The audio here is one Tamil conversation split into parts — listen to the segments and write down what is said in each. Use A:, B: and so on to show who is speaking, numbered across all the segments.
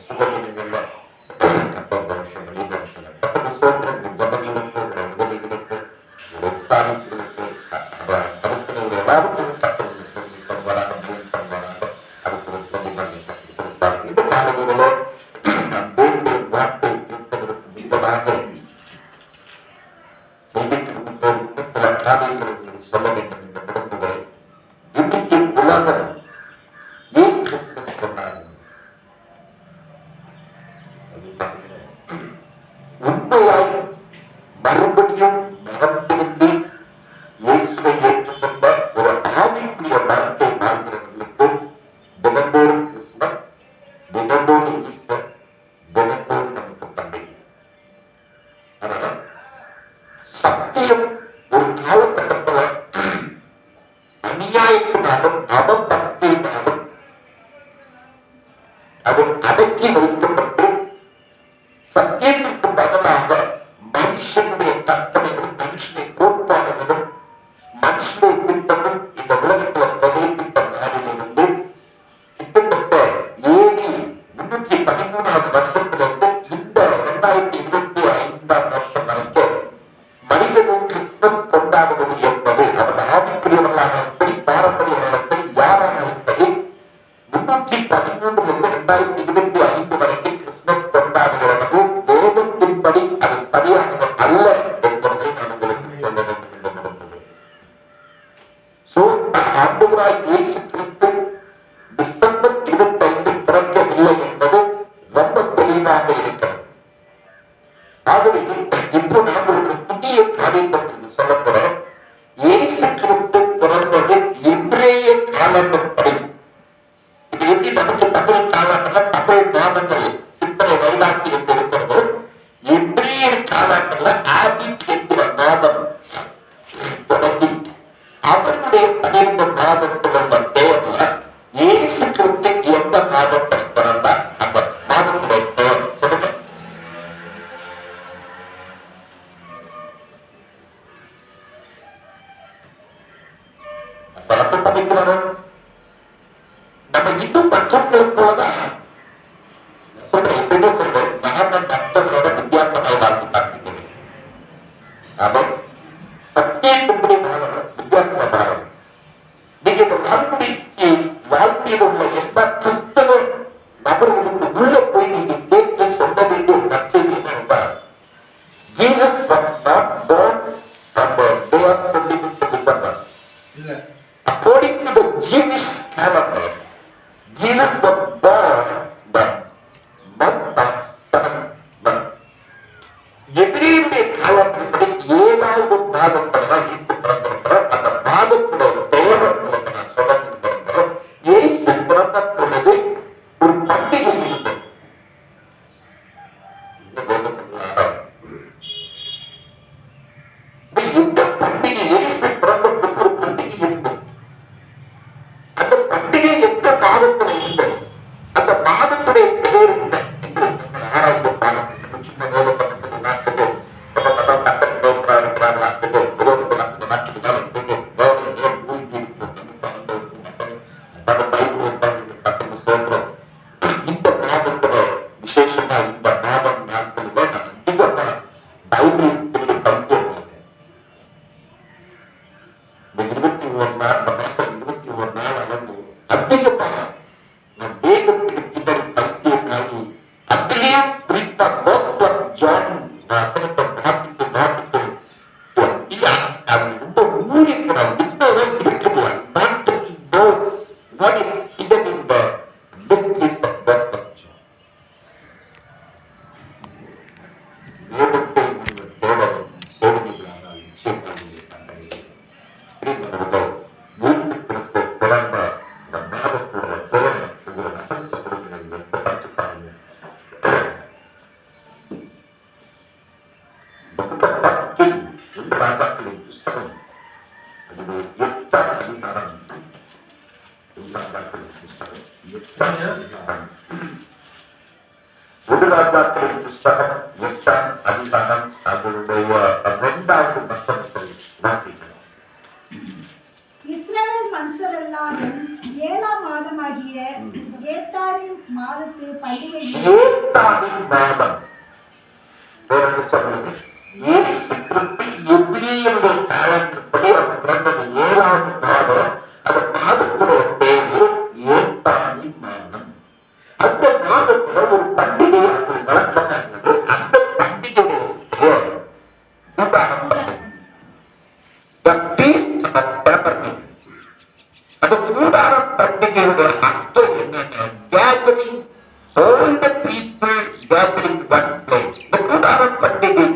A: சுகவீனங்கள்ல கர்த்தர் இந்த விஷயம் வெளிப்படுத்தினார். கர்த்தருக்கு ஸ்தோத்திரம். இந்த ஜபங்களுக்கு, இந்த உதவிகளுக்கு, இந்த உற்சாகங்களுக்கு, பரிசுகளுடைய எல்லாருக்கும் கர்த்தர் சொல்லி தருவாராக, பதில் தருவாராக. அதுக்கு ஒரு பிரதிபலனை கர்த்தர் கொடுப்பார். இந்த காலங்களிலே நாம் தேவனுடைய வார்த்தை கேட்பதற்கு முன்பதாக செய்திக்கு முன்பு சில காரியங்களை உங்களுக்கு சொல்ல வேண்டும் என்ற விரும்புகிறேன். இன்றைக்கு உலகம் ஏன் கிறிஸ்துமஸ் கொண்டாடுது? உண்மையாய் மறுபடியும் மனம் திரும்பி இயேசுவை ஏற்றுக்கொண்ட ஒரு ஆவிக்குரிய வாழ்க்கை வாழ்கிறவர்களுக்கு தினந்தோறும் கிறிஸ்துமஸ், தினந்தோறும் ஈஸ்டர், தினந்தோறும் நமக்கு பண்டிகை. அதனால சத்தியம் ஒரு காலகட்டத்தில் அநியாயத்தினாலும் அவபக்தியினாலும் அது அடக்கி வைக்கப்பட்டு சத்தியத்திற்கு பதிலாக மனுஷனுடைய கற்பனைகளும் மனுஷனை கோட்பாடுகளும் மனுஷனை சித்தமும் இந்த உலகத்தில் பிரவேசித்த நாளிலிருந்து கிட்டத்தட்ட 313வது வருஷத்திலிருந்து இந்த 2025ஆம் வருஷம் வரைக்கும் மனிதனும் கிறிஸ்துமஸ் கொண்டாடுவது என்பது அவர் ஆவிக்குரியவர்களானாலும் சரி, பாரம்பரியவர்களாலும் சரி, யாரானாலும் சரி, 313 2025 வரைக்கும் கிறிஸ்துமஸ் கொண்டாடுகிறது வேதத்தின்படி அது சரியானது அல்ல என்பதை நான் உங்களுக்கு சொல்ல வேண்டும் என்று நினைத்தது. ஆண்டவராய் இயேசு கிறிஸ்து டிசம்பர் 25 பிறக்கவில்லை என்பது ரொம்ப தெளிவாக இருக்கிறது. ஆகவே இப்போ நாம் ஒரு புதிய காரியத்தை சொல்ல போறோம். இயேசு கிறிஸ்து பிறந்தது இன்றைய காலப்படி. இது எப்படி நமக்கு தமிழ் காலாட்டில் தமிழ் மாதங்கள் சித்திரை வைகாசி என்று இருக்கிறது. இன்றைய காலாட்டில் ஆபிக் என்கிற மாதம் தொடங்கி அவருடைய 12 மாதத்தில் உள்ள பெயர்ல இயேசு கிறிஸ்து எந்த மாதத்தில் பிறந்தார் அந்த மாதத்துடைய பெயர் சொல்லுங்க. சரச சபைக்கு வரும். நம்ம இன்னும் மற்றவங்களுக்கு போலதான் சொல்றேன். எப்படின்னு சொல்றேன், நாம மற்றவர்களோட வித்தியாசங்களை வாழ்க்கை பார்க்கிறேன். அவன் சத்தியத்தின்படி மாணவன் வித்தியாசமா மாறணும். நீங்க இந்த வாழ்க்கையில் உள்ள எல்லா கிறிஸ்தவ நபர்களுக்கு உள்ள போய் நீங்க கேட்டு சொல்ல வேண்டிய ஒரு நற்செய்தி என்னன்னா, Jesus was not born on the day of 25th December. According to the Jewish calendar, Jesus was born the month of 7th month. எபிரேய காலத்தின்படி 7வது மாதத்துல தான் இயேசு பிறந்திருக்கிறார். அந்த மாதத்துடைய பெயர் உங்களுக்கு நான் சொல்ல விரும்புகிறேன். இயேசு பிறந்த பொழுது ஒரு பண்டிகை இருந்தது. இந்த பண்டிகை இயேசு பிறந்த பொழுது ஒரு பண்டிகை இருந்தது. அந்த பண்டிகை எந்த மாதத்துல இருந்தது, அந்த மாதத்துடைய பெயர் என்ன என்று நம்ம ஆராய்ந்து பார்க்கணும். சும்மா வேலை பண்ணி நாட்டுக்கு இந்த மாதத்துல விசேஷமா இந்த மாதம் நாட்களில நான் அதிகமா பைபிள் பைத்தியம். இந்த 21 நாள், இந்த மாசம் 21 நாள் அளவு அதிகமா நான் வேதத்துக்கு பின்னாடி பைத்தியமாகி அதிலேயே குறிப்பா ஜான் வசனத்தை வாசித்து அது ரொம்ப ஊறிக்கிறார். இன்னும் இருக்குது. What is hidden in the mysteries of gospel? வேதத்தை நீங்கள் தேடுவீர்களானால் நிச்சயமாக இயேசு கிறிஸ்து பிறந்த இந்த மாதத்தோட பெயர் உங்களை வசந்தப்படுகிறது. படிச்சு பாருங்க. ராஜாக்களின் புஸ்தகம் அதில் 8ஆம் அதிகாரம். ராஜாக்களின் புஸ்தகம் 8ஆம் அதிகாரம்
B: ஏத்தானி மாதத்து பண்டிகை
A: ஏத்தானி மாதம் சொல்லுது. இயேசு கிறிஸ்து எபிரேயருடைய காலத்தின்படி அவர் பிறந்தது 7ஆம் மாதம். அந்த மாதத்துடைய பேரு ஏத்தானி மாதம். அந்த மாதத்துல ஒரு பண்டிகை அப்படி வழக்கமானது. அந்த பண்டிகையுடைய பேர் கூடாரம் பண்டிகை. The Feast of Tabernacles. அந்த கூடாரம் பண்டிகையுடைய அர்த்தம் என்னன்னா, gathering all the people gathering one place. இந்த கூடாரம் பண்டிகை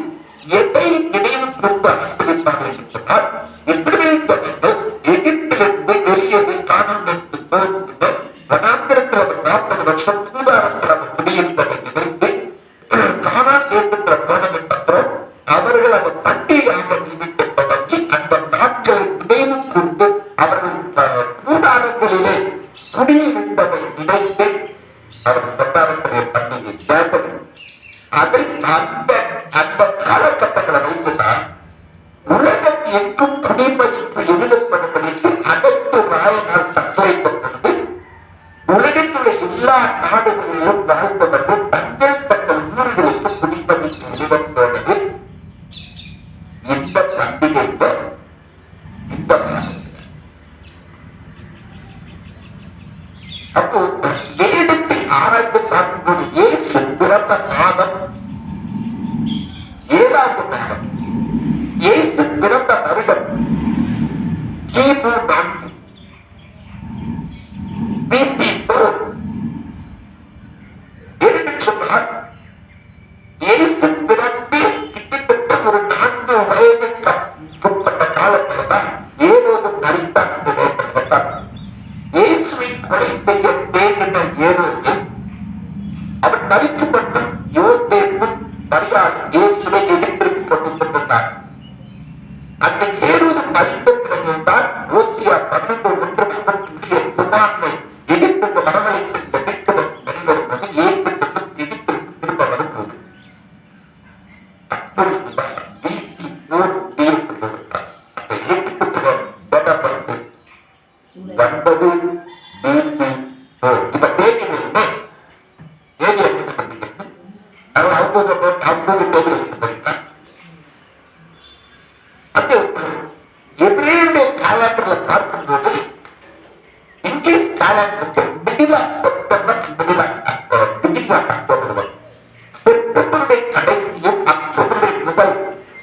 A: எதை நினைவு கொண்டு ஆசிரியப்பாக என்று சொன்னால், இஸ்ரவேல் ஜனங்கள் எகிப்திலிருந்து வெளியே கானான் தேசத்துக்கு போகும்போது வனாந்திரத்தில் அவர் 40 வருஷம் கூடாரத்தில் அவர் குடியிருப்பதை நினைத்து கானான் தேசத்துல போனதுக்கு அப்புறம் அவர்கள் அந்த பண்டிகையாக நினைத்து தொடங்கி அந்த நாட்களை நினைவு கொண்டு அவர்கள் கூடாரங்களிலே குடியிருந்ததை நினைத்து அவர்கள் கொண்டாடக்கூடிய பண்டிகை ஜாதகம். அதை அந்த காலகட்டங்களை வைத்துதான் உலகம் எங்கும் குடிமதிப்பு எழுதப்படுவதற்கு அகஸ்து ராயனால் தத்துரைக்கப்பட்டது. உலகத்துடைய எல்லா நாடுகளிலும் வாழ்ந்தவர்கள் தங்கள் தங்கள் ஊர்களுக்கு குடிமதிப்பு எழுதப் போனது இந்த பண்டிகைக்கு. இந்த அப்போ வேதத்தை ஆராய்ந்து பார்க்கும்போது இயேசு பிறந்த மாதம் 7ஆம் மாதம். இயேசு பிறந்த வருடம் கிமு 4 BC 4. என்று சொன்னால் இயேசு பிறந்து கிட்டத்தட்ட ஒரு 4 வயதுக்கு உட்பட்ட காலத்துல தான் ஏரோது மரித்தான் என்று நினைக்கப்பட்டார். இயேசுவை கொலை செய்ய தேடின ஏரோது அவர் மரிக்கப்பட்ட யோசேப்பு மரியாள் இயேசுவை எகிப்திற்கு கொண்டு சென்றார். அந்த ஏரோது மரித்த பிறகுதான் ஓசியா 12:1 குமாரனை எகிப்துக்கு வரவழைத்து எகிப்திலிருந்து வெளிவரும்போது இயேசு எகிப்திற்கு திரும்ப வரும்போது அப்பொழுதுதான் BC 4 கொடுத்தார். அந்த இயேசு கிறிஸ்துவின் பேடப்பட்டு 9 BC 4. இப்ப தேதி என்ன? தேதி என்ன பண்ணிக்கிறது? அவங்க தேதி வச்சுட்டு போயிருக்காங்க. அந்த எபிரேயருடைய காலத்தில் பார்க்கும்போது இங்கிலீஷ் காலத்துக்கு middle of September, middle of October. செப்டம்பருடைய கடைசியும் அக்டோபருடைய முதல்.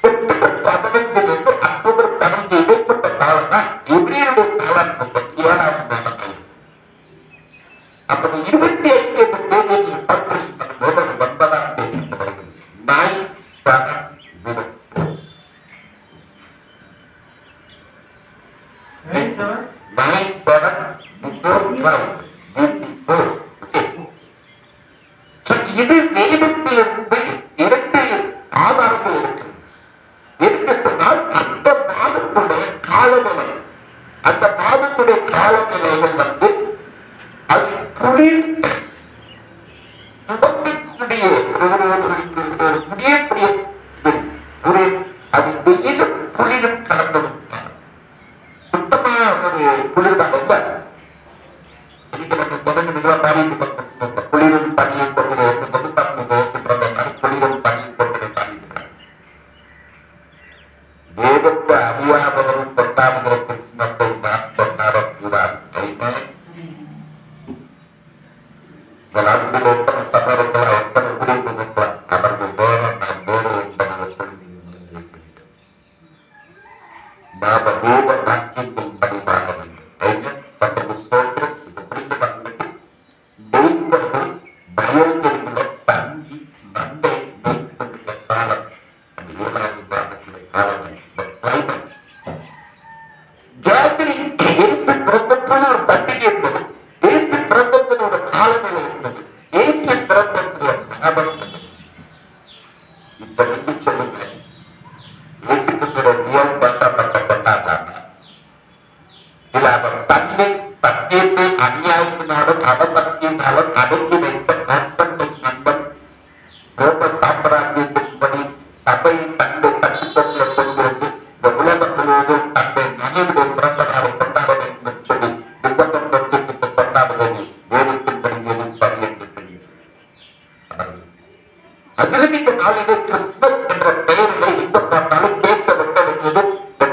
A: செப்டம்பர் 15 அக்டோபர் 15 இடைப்பட்ட காலம் தான் எபிரேயருடைய காலம். 7ஆம் மாதம். அப்ப 25 தேதியை பர்பரேஷன் பண்ணும்போது அது 9ஆம் தேதி வருகிறது. 9704. 97 before Christ, BC 4. இது வேதத்திலிருந்து 2 ஆதாரங்கள் இருக்கிறது. என்று சொன்னால் அந்த மாதத்துடைய காலநிலை, அந்த மாதத்துடைய காலநிலைகள் வந்து அது குளிர் துவங்கக்கூடிய அது வெயிலும் குளிரும் கலந்தது. சுத்தமா ஒரு குளிர்தான் இல்ல. குளிரும் பனியும் கொண்டு குளிரும் பனியும் கொண்டு வேதத்தை அறியாதவரும் கொண்டாடுகிற கிறிஸ்துமஸை நாம் கொண்டாடக்கூடாது. அன்புல எத்தனை சமயங்கள் எத்தனை குடியிருப்பு அவர்கள் வேதம் நாம் வேறு என்பதை நாம வேத வாக்கியத்தின் படி வாழ வேண்டும். பண்றது ஸ்தோத்திரம். இது புரிந்து வந்து தெய்வங்கள் பயங்கரிகளை தங்கி மண்டை வைத்துக் கொண்டிருந்த காலம் அந்த 7ஆம் மாதத்துடைய காலம். கேதரிங் இயேசு பிறந்தபோது ஒரு பண்டிகை என்பது, இயேசு பிறந்தபோது ஒரு காலநிலை இருந்தது, இயேசு பிறந்தபோது ஞாபகம் இருந்துச்சு. இப்ப நீங்க சொல்லுங்க, இயேசு கிறிஸ்துவோட ரியல் கொண்டாடுறாங்க இல்ல அவர் தன்னை சத்தியத்தை அநியாயத்தினாலும் அவபக்தியினாலும் அடக்கி வைத்த கான்ஸ்டன்டைன் நண்பன் ரோம சாம்ராஜ்யத்தின்படி சபையை தன்னை கட்டுப்பொருளை கொண்டு வந்து இந்த உலகம் முழுவதும் தன்னை மனைவிடைய பிறந்த நாளை கொண்டாட வேண்டும் என்று சொல்லி டிசம்பர் 25 கொண்டாடுவது வேதத்தின்படி அதிலும் இந்த நாளிலே கிறிஸ்துமஸ் என்ற பெயரிலே எங்க பார்த்தாலும் கேட்க வெட்ட வேண்டியது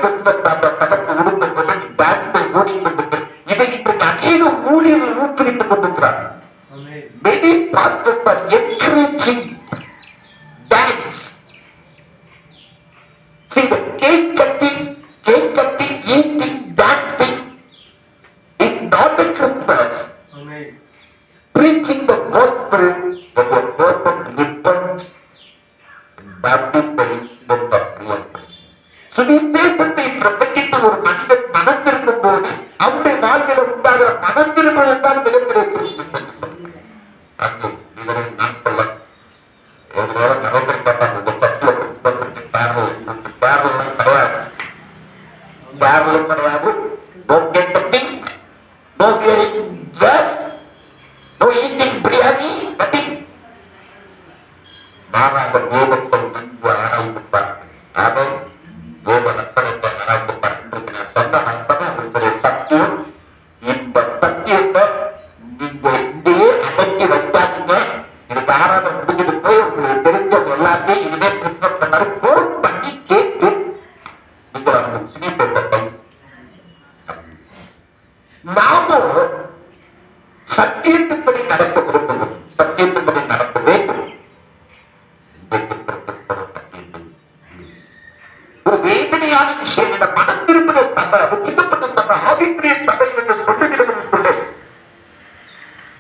A: கிறிஸ்துமஸ் தாத்தா சடங்கு உடுப்பு கொண்டு டான்ஸை ஓடிக்கொண்டு இதை இன்றைக்கு அநேக ஊழியர்கள் ஊக்குவித்துக் கொண்டிருக்கிறார். Many pastors are encouraging dance. See, the cake cutting, eating, dancing is not a Christmas. Preaching the gospel when a person repents, that is the incident of real Christmas. சுவிசேஷத்தை பிரசங்கித்த ஒரு மனிதன் மனம் திரும்பும் போது அவருடைய வாழ்வில் உண்டாகிற மனம் திரும்புவது தான் மிகப்பெரிய கிறிஸ்துமஸ் என்று சொல்லுங்கள். அங்கு இவரை நாட்கள்ல ஒரு நேரம் நிறைய பார்த்தாங்க உங்க சர்ச்சில் கிறிஸ்துமஸ் கேரளம் கிடையாது. கேரளம் கிடையாது. No getting, no wearing dress, no eating biryani, nothing. மாறாக வேதத்தை நன்கு ஆராய்ந்து பார்த்து அதை வேத வசனத்தை ஆராய்ந்து பார்த்து நான் சொன்ன வசனம் உங்களுடைய சத்தியம். இந்த சத்தியத்தை நீங்க இங்கேயே அடக்கி வச்சாங்க. எனக்கு ஆராதனை முடிஞ்சது போய் உங்களுக்கு தெரிஞ்சவங்க எல்லாத்தையும் இனிமே கிறிஸ்துமஸ் பண்ணாரு போன் பண்ணி கேட்டு நீங்க அவங்க சுவிசேஷத்தை நாமும் சத்தியத்தின்படி நடக்க விரும்புகிறோம். சத்தியத்தின்படி நடக்க வேண்டும். ஒரு வேதனையான விஷயம் இந்த மனம் திரும்பின சபை உச்சிதப்பட்ட சபை ஆவிக்குரிய சபை என்று சொல்லுகிறவர்களுக்குள்ளே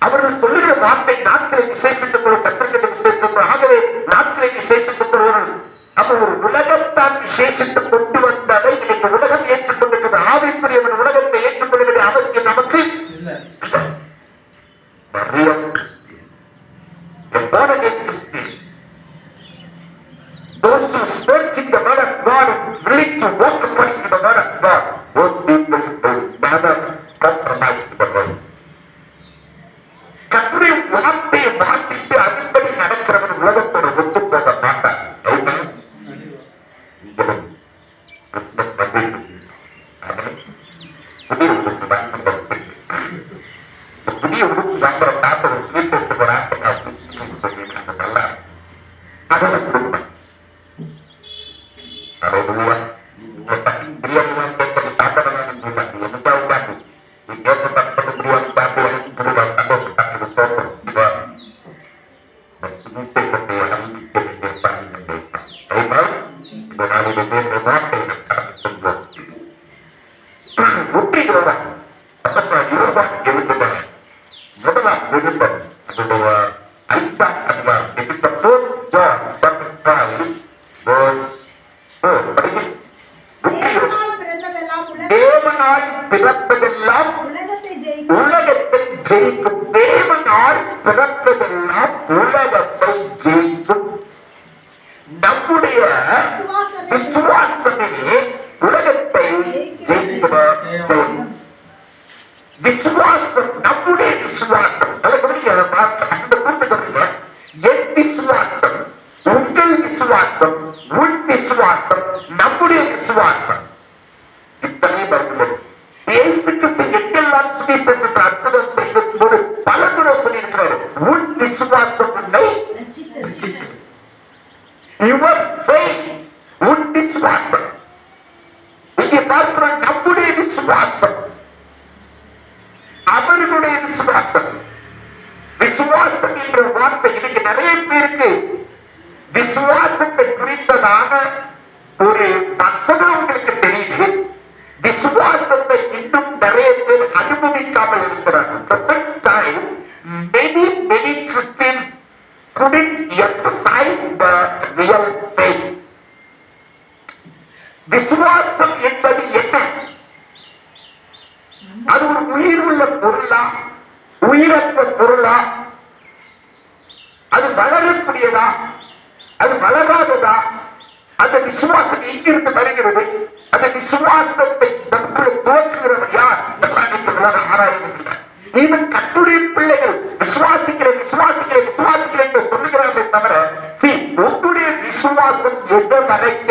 A: அவர்கள் சொல்லுகிற வார்த்தை நாட்களை விசேஷித்துக் கொள்ள கத்திரிக்கிற விசேஷித்துக் ஆகவே நாட்களை விசேஷித்துக் கொள்வார்கள். அவர் ஒரு உலகத்தான் விசேஷித்து கொண்டு வந்ததை இன்னைக்கு உலகம் ஏற்றுக்கொண்டிருக்கிறது. ஆவிக்குரியவன் உலகத்தை ஏற்றுக்கொள்ள வேண்டிய அவசியம் நமக்கு Those who searching the word of God and willing to walk according to the word of God, those people will never compromise the word. கர்த்தருடைய வார்த்தையை வாசித்து அதன்படி நடக்கிறவன் உலகத்தோட ஒத்து போக மாட்டான். கிறிஸ்துமஸ் வந்து புதிய உடுப்பு வாங்குற புதிய உடுப்பு வாங்குற காசை ஒரு சுவிசேஷத்துக்கு ஒரு ஆட்டை அப்படின்னு சொல்லியிருக்காங்க. நல்லா அதோட குடும்பம் பிரியாணி கேட்கறது சாப்பிடலாம் எதுக்காக உண்டாக்கு நீ கேட்க பக்கத்து பிரியாணி சாப்பிடுவாங்க சந்தோஷப்பட்டு சோப்பம் சுவிசேஷத்தை அறிவிக்க வேண்டிய பணி இந்த நாளிலே வார்த்தை கடந்து செல்வோம். முற்றிகிறதா யோகா எழுதுகிறார். முதலாம் விருப்பம் அதோடைய 5ஆம் அதிகாரம். It is the first John chapter 5 verse 4. படிக்கிறேன். தேவனால் பிறப்பதெல்லாம் உலகத்தை ஜெயிக்கும். தேவனால் பிறப்பதெல்லாம் உலகத்தை ஜெயிக்கும். நம்முடைய விசுவாசமே உலகத்தை ஜெயிக்கிற ஜெயம். விசுவாசம் நம்முடைய விசுவாசம் அந்த கூட்டுங்க. என் விசுவாசம், உங்கள் விசுவாசம், உன் விசுவாசம், நம்முடைய விசுவாசம். இத்தனை பைபிள் இயேசு கிறிஸ்து எங்கெல்லாம் சுவிசேஷத்தை அற்புதம் செய்யும் போது பல முறை சொல்லியிருக்கிறார். உன் விசுவாசம் உன்னை யுவர் ஃபெய்த், உன் விசுவாசம். இங்கே பார்க்கிற நம்முடைய விசுவாசம், அவர்களுடைய விசுவாசம். விசுவாசம் என்ற வார்த்தை இன்னைக்கு நிறைய பேருக்கு விசுவாசத்தை குறித்ததான ஒரு வசனம் உங்களுக்கு தெரியுது. விசுவாசத்தை இன்னும் நிறைய பேர் அனுபவிக்காமல் இருக்கிறார்கள். Present time, many Christians couldn't exercise the real faith. விசுவாசம் என்பது என்ன? அது ஒரு உயிர் உள்ள பொருளா, உயிரற்ற பொருளா? அது வளரக்கூடியதா, அது வளராததா? அந்த விசுவாசம் எங்கிருந்து வருகிறது? அந்த விசுவாசத்தை நமக்குள்ள துவக்குகிறவர் யார்? ஆராய்கிறார். ஈவன் கர்த்தருடைய பிள்ளைகள் விசுவாசிக்கிறேன் என்று சொல்லுகிறார்கள் தவிர, உங்களுடைய விசுவாசம் எது வரைக்க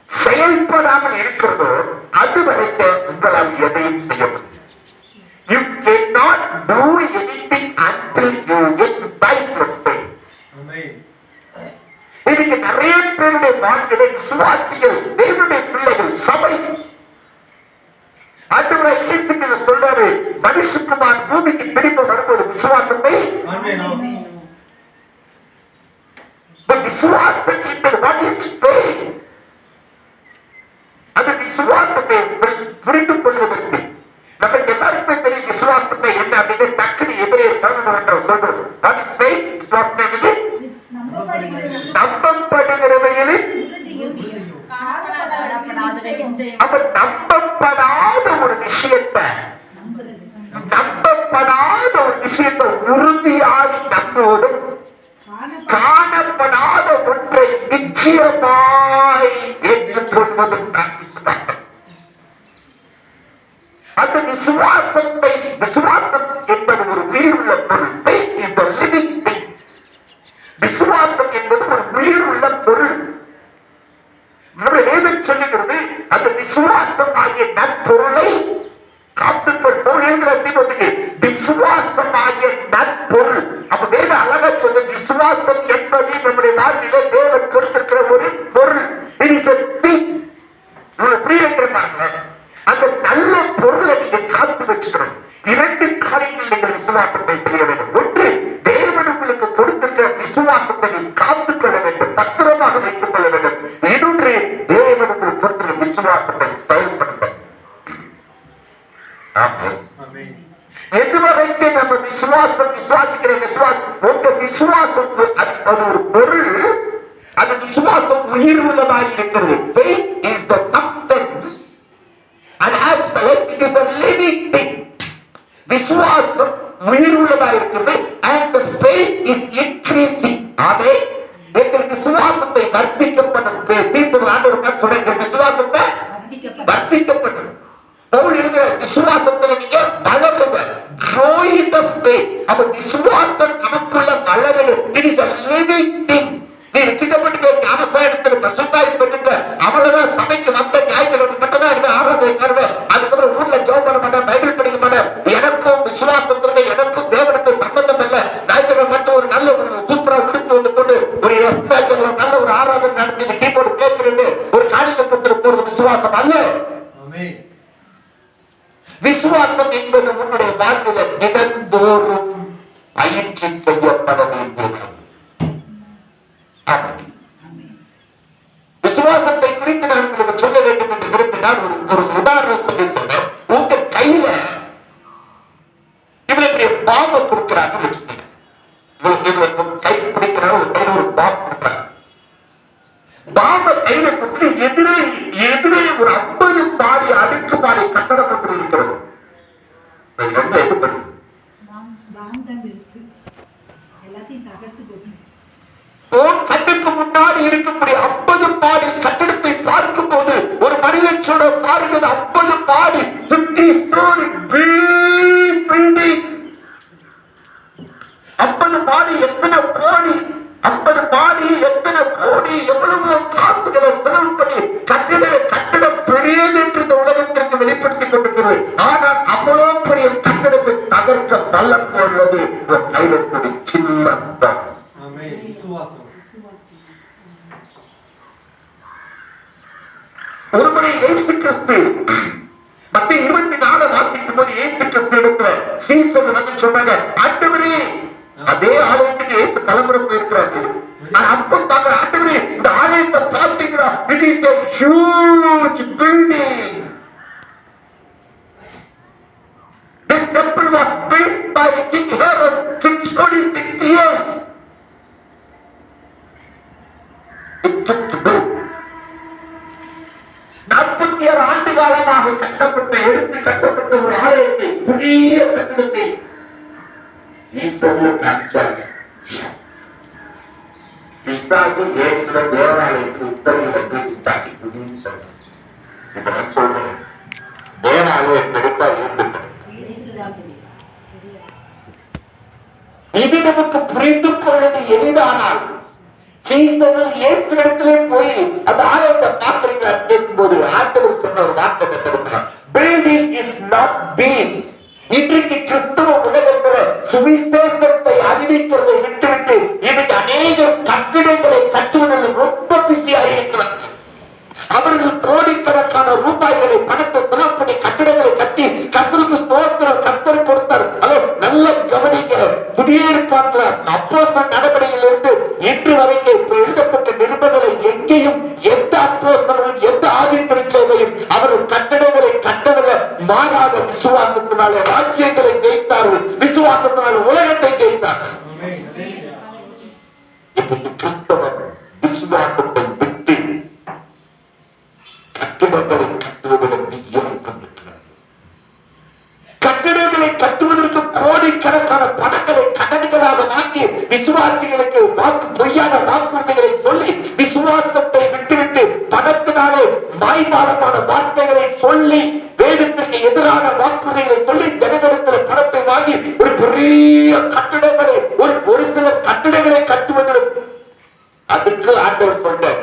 A: செயல்படாமல் இருக்கிறதோ அது வரைக்க உங்களால் எதையும் செய்ய முடியும். You cannot do anything until you exercise your faith. வாழ்விலே விசுவாசிகள், தேவனுடைய பிள்ளைகள், சபை ஆண்டவரே இயேசு கிறிஸ்து சொல்றாரு, மனுஷகுமார் பூமிக்கு திரும்ப வரும்போது விசுவாசத்தை விசுவாசம் என்பது what is faith? அந்த விசுவாசத்தை புரிந்து கொள்வதற்கு நமக்கு எல்லாருக்குமே தெரியும் விசுவாசத்தை என்ன அப்படின்னு டக்குனு எபிரேயர் 11 சொல்றது. what is faith? விசுவாசம் என்பது நம்பப்படுகிறவைகளில் அவர் நம்பப்படாத ஒரு விஷயத்தை உறுதியாக நம்புவதும் காணப்படாத ஒன்றை நிச்சயமாய் ஏற்றுக்கொள்வதும் தான் விசுவாசம். அந்த விசுவாசம் என்பது ஒரு உயிருள்ள பொருள். Faith is the living thing. விசுவாசம் என்பது ஒரு உயிருள்ள பொருள். நம்முடைய வேதம் சொல்லுகிறது, அந்த விசுவாசம் ஆகிய நற்பொருளை காத்துக்கொள். விசுவாசம் ஆகிய நற்பொருள். அப்ப வேத அழகா சொல்ல, விசுவாசம் என்பது நம்முடைய வாழ்விலே தேவன் கொடுத்திருக்கிற ஒரு பொருள். It is a thing. அந்த நல்ல பொருளை நீங்க காத்து வச்சுக்கணும். 2 காரியங்கள் நீங்கள் விசுவாசத்தை செய்ய வேண்டும். ஒன்று, தேவன் உங்களுக்கு கொடுத்திருக்கிற விசுவாசத்தை காத்துக் கொள்ள வேண்டும், பத்திரமாக வைத்துக் கொள்ள வேண்டும். இன்னொன்று, தேவன் உங்களுக்கு கொடுத்திருக்கிற விசுவாசத்தை செயல்படுத்த. எது வரைக்கு நம்ம விசுவாசிக்கிற உங்க விசுவாசம் அது ஒரு பொருள், அந்த விசுவாசம் உயிர் உள்ளதாக இருக்கிறது. Faith is the substance and as well it is a living thing. விசுவாசம் உயிர் உள்ளதாக இருக்கிறது and the faith is increasing. ஆமென். எங்கள் விசுவாசத்தை வர்த்திக்கப்படும். சீசர்கள் ஆண்டவர் சொல்ற விசுவாசத்தை வர்த்திக்கப்படும். பவுல் எழுதுற விசுவாசத்துல நீங்க வளருங்க. Grow in the faith. அப்ப விசுவாசம் நமக்குள்ள வளருது. It is a living thing. நீ ரட்சிக்கப்பட்டு ஞானஸ்நானத்துல பரிசுத்தாயிப்பட்டுங்க, அவ்வளவுதான். சபைக்கு வந்த ஞாயிற்றுக்கிழமை மட்டும்தான் இனிமே ஆராதனை வருவேன். அதுக்கப்புறம் ஊர்ல ஜெபம் பண்ண மாட்டேன், பைபிள் படிக்க மாட்டேன். எனக்கும் விசுவாசத்துல எனக்கும் தேவனுக்கு சம்பந்தம் இல்லை. ஞாயிற்றுக்கிழமை மட்டும் ஒரு நல்ல ஒரு சூப்பரா உடுப்பு வந்து கொண்டு ஒரு நல்ல ஒரு ஆராதனை நடத்தி கீபோர்டு கேட்கிறது ஒரு காரியத்தை போறது விசுவாசம் அல்ல. விசுவாசம் என்பது உன்னுடைய வாழ்க்கையில் தினந்தோறும் பயிற்சி செய்யப்பட வேண்டியது. விசுவாசத்தை குறித்து நான் உங்களுக்கு சொல்ல வேண்டும் என்று விரும்பினால் ஒரு உதாரணம் சொல்லி சொன்னேன். உங்க கையில இவ்வளவு பாம்பை கொடுக்கிறாங்க வச்சுக்கோங்க. கை பிடிக்கிறாங்க, ஒரு கையில ஒரு பாம்பு கொடுக்குறாங்க. பாம்பை கையில கொடுத்து எதிரே ஒரு 50 மாடி அடுக்குமாடி கட்டடம் ஒன்று இருக்கிறது. ரொம்ப எது பெருசு? கண்ணுக்கு முன்னாடி இருக்கக்கூடிய 50 மாடி கட்டடத்தை பார்க்கும் போது ஒரு மனிதன் சொல்ல பாருங்கள், 50 மாடி 50 story building. 50 மாடி எத்தனை கோடி, 50 மாடி எத்தனை கோடி, எவ்வளவோ காசுகளை செலவு பண்ணி கட்டடம் பெரியது என்று இந்த உலகத்திற்கு வெளிப்படுத்திக் கொண்டிருக்கிறது. ஆனால் அவ்வளவு பெரிய கட்டடத்தை தகர்க்க பலம் போடுவது கைதற்குடி சின்னத்தான். ஒருமுறை இயேசு கிறிஸ்து மத்திய 24 வாசிக்கும் போது இயேசு கிறிஸ்து இடத்துல சீசர் வந்து சொன்னாங்க, ஆண்டவரே, அதே ஆலயத்துக்கு இயேசு கிளம்புற போயிருக்கிறாரு. அப்ப பாக்க, ஆண்டவரே, இந்த ஆலயத்தை பார்த்தீங்களா? It is a huge building. This temple was built by King Herod since 46 years. It took to build. 46 ஆண்டு காலமாக கட்டப்பட்ட ஒரு ஆலயத்தை, புதிய கட்டடத்தை சீசர்கள் காமிச்சாங்க. பிசாசு இயேசுவ தேவாலயத்துக்கு உத்தரவு தாக்கி புதின்னு சொன்னாங்க. இப்ப நான் சொல்றேன், தேவாலயம் பெருசா இயேசு. இது நமக்கு புரிந்து கொள்வது எளிதானால் சீசர்கள் இயேசு இடத்திலே போய் அந்த ஆலயத்தை பார்க்கிறீங்களா கேட்கும் போது ஆண்டவர் சொன்ன ஒரு வார்த்தை கட்டிருக்கிறார், பில்டிங் இஸ் நாட் பீங். இன்றைக்கு கிறிஸ்தவ உலகத்தில் சுவிசேஷத்தை அறிவிக்கிறதை விட்டுவிட்டு இன்னைக்கு அநேக கட்டிடங்களை கட்டுவதில் ரொம்ப பிஸியாக இருக்கிறார். பார்க்கலாம். அப்போஸ்தலர் நடவடிக்கையிலிருந்து இன்று வரைக்கும் எழுதப்பட்ட நிருபங்களை எங்கேயும் எந்த அப்போஸ்தலரும் எந்த ஆதி திருச்சபையும் அவர்கள் கட்டடங்களை கட்டவில்லை. மாறாத விசுவாசத்தினாலே ராஜ்யங்களை ஜெயித்தார்கள், விசுவாசத்தினால உலகத்தை ஜெயித்தார்கள். இப்படி கிறிஸ்தவன் விசுவாசத்தை விட்டு கட்டிடங்களை கட்டுவதில் பிஸியாக கொண்டிருக்கிறார். கட்டிடங்களை கட்டுவதற்கு கோடிக்கணக்கான பணங்களை கடன்களாக வாங்கி விசுவாசிகளுக்கு பொய்யான வாக்குறுதிகளை சொல்லி விசுவாசத்தை விட்டுவிட்டு பணத்தினாலே மாய்மாலமான வார்த்தைகளை சொல்லி வேதத்திற்கு எதிரான வாக்குறுதிகளை சொல்லி ஜனங்களிடத்தில் பணத்தை வாங்கி ஒரு பெரிய கட்டிடங்களை ஒரு சிலர் கட்டிடங்களை கட்டுவதில் அதுக்கு ஆண்டவர் சொன்னார்.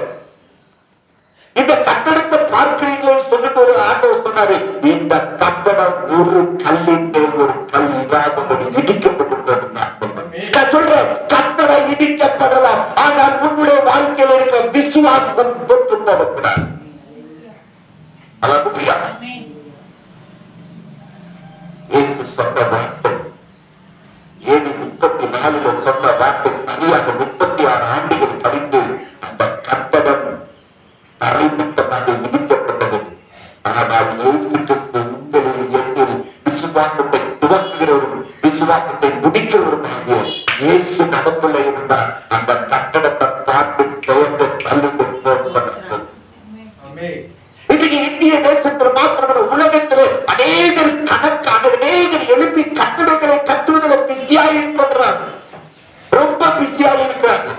A: இந்த கட்டடத்தை பார்க்கிறீங்களே சொல்லும்போது ஆண்டவர் சொன்னாரு, இந்த கட்டடம் ஒரு கல்லின் மேல் ஒரு கல் இடாதபடி இடிக்கப்பட்டு. நான் சொல்றேன், கட்டடம் இடிக்கப்படலாம், ஆனால் உன்னுடைய வாழ்க்கையில் இருக்கிற விசுவாசம் தொற்று போகக்கூடாது. அல்லேலூயா. இயேசு சொன்ன வார்த்தை 7:34 சொன்ன வார்த்தை சரியாக 36 ஆண்டுகள் கழிந்து அந்த கட்டடம் தரைமட்டமாக இடிக்கப்பட்டது. ஆனால் இயேசு கிறிஸ்து உங்களில் என்னில் விசுவாசத்தை துவக்குகிறவரும் விசுவாசத்தை முடிக்கிறவருமாக இயேசு நமக்குள்ள இருந்தார். அந்த கட்டடத்தை பார்த்து பெயர்ந்து தள்ளுண்டு சொன்னார்கள். இன்னைக்கு இந்திய தேசத்தில் மாத்திரமல்ல உலகத்தில் அநேகர் எழுப்பி கட்டடங்களை கட்டுவதில் பிஸியாக இருக்கின்றார், ரொம்ப பிஸியாக இருக்கிறாங்க.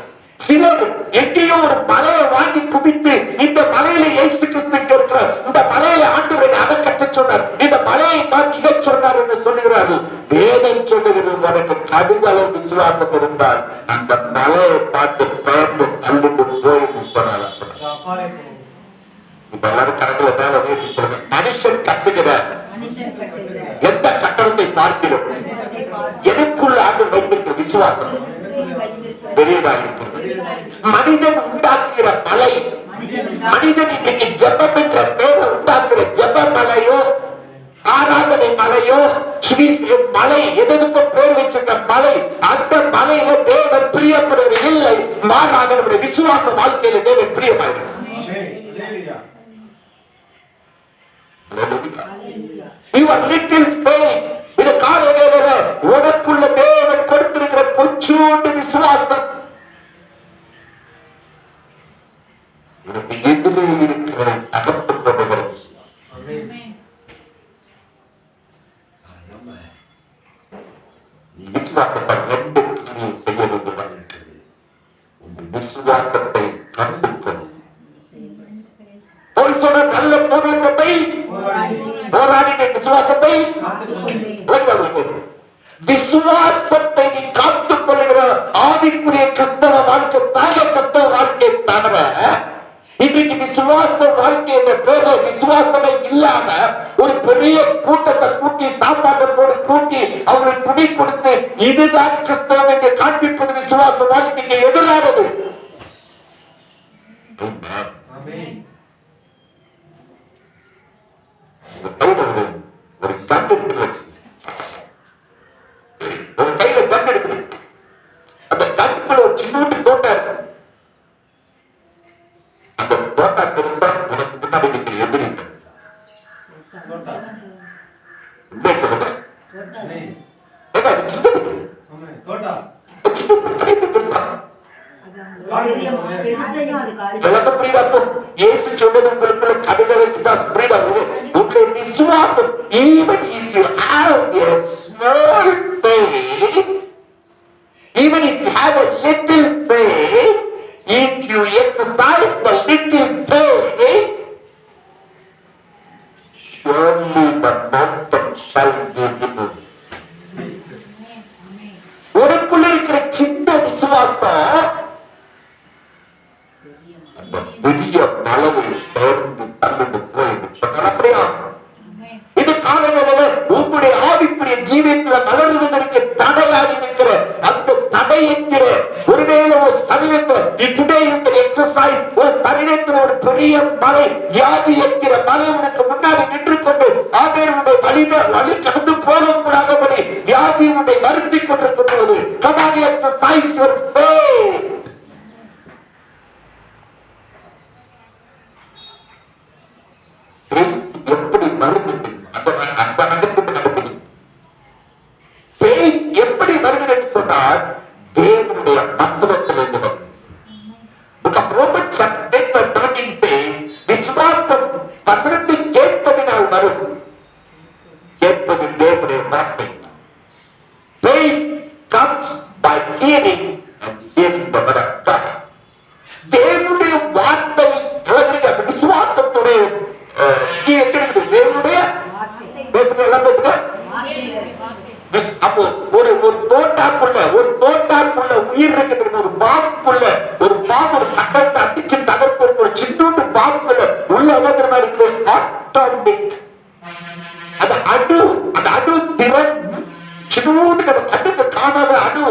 A: சிலர் எங்கேயோ ஒரு மலையை வாங்கி குவித்து இந்த மலையில இயேசு கிறிஸ்து இருக்கிற இந்த மலையில ஆண்டவரை அதை கட்ட சொன்னார், இந்த மலையை பார்த்து இதை சொன்னார் என்று சொல்லுகிறார்கள். வேதம் சொல்லுகிறது, உனக்கு கடுகள விசுவாசம் இருந்தால் அந்த மலையை பார்த்து பெயர்ந்து தள்ளுண்டு போய் என்று சொன்னார். இப்ப எல்லாரும் கணக்குல மேல முயற்சி சொல்லுங்க. மனுஷன் கட்டுகிற எந்த கட்டணத்தை பார்க்கிறோம் எனக்குள்ள ஆண்டு வைத்திருக்கிற விசுவாசம் பெரியதாக இருக்கிறது. மனிதன் உண்டாக்குகிற மலை, மனிதன் இன்னைக்கு ஜெபம் என்ற பேரை உண்டாக்குற ஜெப மலையோ ஆராதனை மலையோ மலை எதற்கும் பேர் வச்சிருக்க மலை, அந்த மலையில தேவன் பிரியப்படுவது இல்லை, மாறாக நம்முடைய விசுவாச வாழ்க்கையில தேவன் பிரியமாயிருக்கிறார். Your little faith, இது காலையில உனக்குள்ள தேவன் கொடுத்திருக்கிற கொஞ்சோண்டு விசுவாசம் உனக்கு எதிரே இருக்கிற அகத்துக் கொள்ளுகிற விசுவாசம். நீ விசுவாசத்தை ரெண்டு காரியம் செய்ய வேண்டுமாக இருக்கிறது. உன் விசுவாசத்தை கண்டுக்கொள். சொல்ற நல்ல போராட்டத்தை போராடின விசுவாசத்தை விசுவாசத்தை நீ காத்துக் கொள்கிற ஆவிக்குரிய கிறிஸ்தவ வாழ்க்கை தாங்க கிறிஸ்தவ வாழ்க்கை தவிர இன்னைக்கு விசுவாச வாழ்க்கை என்ற பேர்ல விசுவாசமே இல்லாம ஒரு பெரிய கூட்டத்தை கூட்டி சாப்பாட்டை போட்டு கூட்டி அவங்களுக்கு துணி கொடுத்து இதுதான் கிறிஸ்தவம் என்று காண்பிப்பது விசுவாச வாழ்க்கைக்கு எதிரானது. ஒரு கண்டு வச்சு ஒரு கையில கண்டு எடுக்குது, அந்த கண்டுக்குள்ள ஒரு சின்ன தோட்டா இருக்கு. அந்த தோட்டா பெருசா உனக்கு முன்னாடி இருக்கிற எதிரி பெருசா. உண்மை சொல்லுங்க, பெருசா இயேசு சொன்னது உங்களுக்குள்ள கடுகளை புரியுதா? உங்களுடைய விசுவாசம், even if you have a small faith, even if you have a little faith, if you exercise the little faith, surely the mountain shall be removed. உனக்குள்ள இருக்கிற சின்ன விசுவாசம் அந்த பெரிய மலையை பெயர்ந்து தள்ளிட்டு போய் சொன்னார். அப்படியா? இது காலங்களில உங்களுடைய ஆவிக்குரிய ஜீவியத்தில் வளர்வதற்கு தடையாக இருக்கிற அந்த தடை என்கிற ஒருவேளை ஒரு சரீரத்தை டுடே இருக்கிற எக்ஸசைஸ் ஒரு சரீரத்தில் ஒரு பெரிய மலை வியாதி என்கிற மலை உனக்கு முன்னாடி நின்று கொண்டு ஆவேனுடைய வழி கடந்து போகக்கூடாதபடி வியாதி உன்னை வருத்தி கொண்டிருக்கும் போது கமானிய your faith. Faith எப்படி வருகிறது? அந்த மனசுக்கு நடப்பது. Faith எப்படி வருகிறது சொன்னால் தேவனுடைய வசனத்திலிருந்து வரும். Book of Romans chapter 10 verse 17 says, விசுவாசம் வசனத்தை கேட்பதினால் வரும். கேட்பது தேவனுடைய வார்த்தை. Faith comes by hearing and hearing the word of God. தேவனுடைய வார்த்தை விசுவாசத்துடைய தேவனுடைய பேசுங்க, எல்லாம் பேசுங்க. அப்போ ஒரு தோட்டாக்குள்ள உயிர் இருக்குது. ஒரு பாம்புக்குள்ள ஒரு கட்டத்தை அடிச்சு தகர்ப்பு ஒரு சின்னூண்டு பாம்புக்குள்ள உள்ள என்ன இருக்குது? ஆட்டோமேட்டிக். அந்த அணு திறன் சின்னூண்டு நம்ம கட்டத்தை காணாத அணு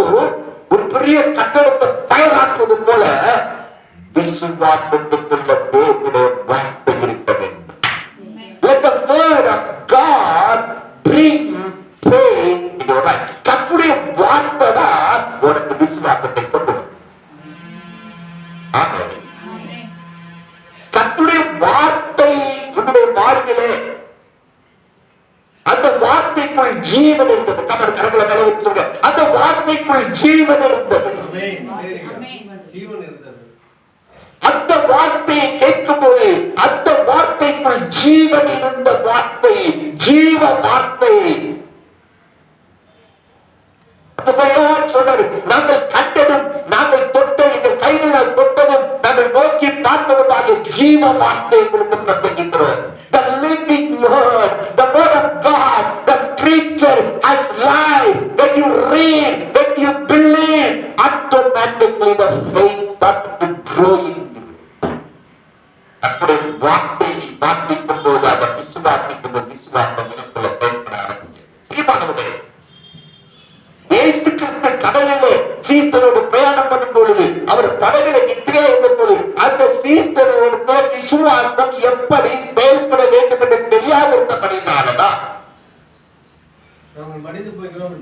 A: ஒரு பெரிய கட்டடத்தை ஃபயர் ஆக்குவது போல விசுவாசத்துக்குள்ள தேவனுடைய வார்த்தை இருக்க வேண்டும். Let the word of God bring faith in your life. கர்த்தருடைய வார்த்தை தான் உனக்கு விசுவாசத்தை கொண்டு வரும். ஆமென். கர்த்தருடைய வார்த்தை உன்னுடைய வாழ்விலே அந்த வார்த்தைக்குள் ஜீவன் இருந்தது. கரங்களை மேலே சொல்லுங்க. அந்த வார்த்தைக்குள் ஜீவன் இருந்தது. அந்த வார்த்தையை கேட்கும் போது அந்த வார்த்தைக்குள் ஜீவன் இருந்த வார்த்தை, ஜீவ வார்த்தை. சொன்னாரு, நாங்கள் கண்டதும் நாங்கள் தொட்டதும் எங்கள் கைகளால் தொட்டதும் நாங்கள் நோக்கி பார்த்ததுமாக ஜீவ வார்த்தை உங்களுக்கு பிரசங்கிக்கிறோம். The living word, the word of God, the scripture has life. When you read, when you believe, automatically the faith starts to grow in you. அப்படி வார்த்தை வாசிக்கும் போது அதை விசுவாசிக்கும் போது விசுவாசம் இடத்துல செயல்பட ஆரம்பிக்கும். இயேசு கிறிஸ்து கடலிலே சீசரோடு பிரயாணம் பண்ணும் பொழுது அவர் படகுல நித்திரையா இருந்த போது அந்த சீசரோட விசுவாசம் எப்படி செயல்பட வேண்டும் என்று தெரியாது இருந்தபடினாலதான்
C: மடிந்து போய்கிறோம்.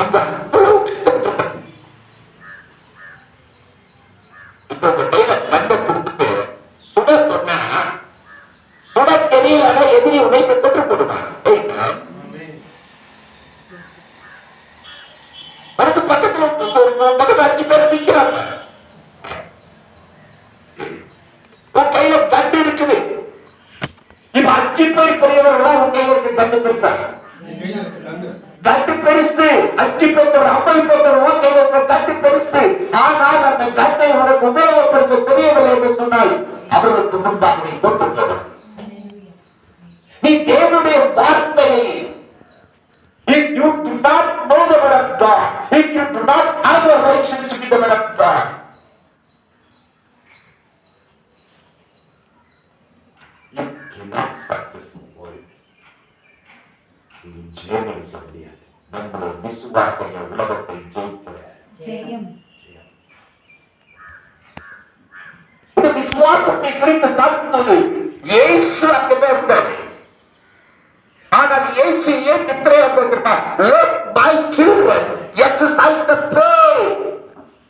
A: அந்த அவ்வளவு கஷ்டப்பட்ட இப்ப உங்க கையில கண்டை கொடுத்துட்டு சுட சொன்னா சுட தெரியல எதிரி உடைப்பை தொற்று போடுவான். அதுக்கு பக்கத்துல 5 பேர் நிக்கிறாங்க. உன் கையில கண்டு இருக்குது. இப்ப 5 பேர் பெரியவர்களா உன் கையில இருக்கு கண்டு பெருசா? கண்டு பெருசு. 5 பேர் 50 பேர் கையில இருக்க கண்டு பெருசு. ஆனால் அந்த கண்டை உனக்கு உபயோகப்படுத்த தெரியவில்லை என்று சொன்னால் அவர்களுக்கு முன்பாக நீ தோற்று. நீ தேவனுடைய வார்த்தையை if you do not know the word of God, if you do not have a relationship with the word of God, you cannot successfully ஜெயமளிக்க முடியாது. நம்முடைய விசுவாசம் உலகத்தை ஜெயிக்கிற ஜெயம். இந்த விசுவாசத்தை குறித்து பார்க்கும்போது இயேசு அங்கதான் இருந்தார். ஆனால் இயேசு ஏன் நித்திரையா போயிருப்பார்? Let my children exercise the faith.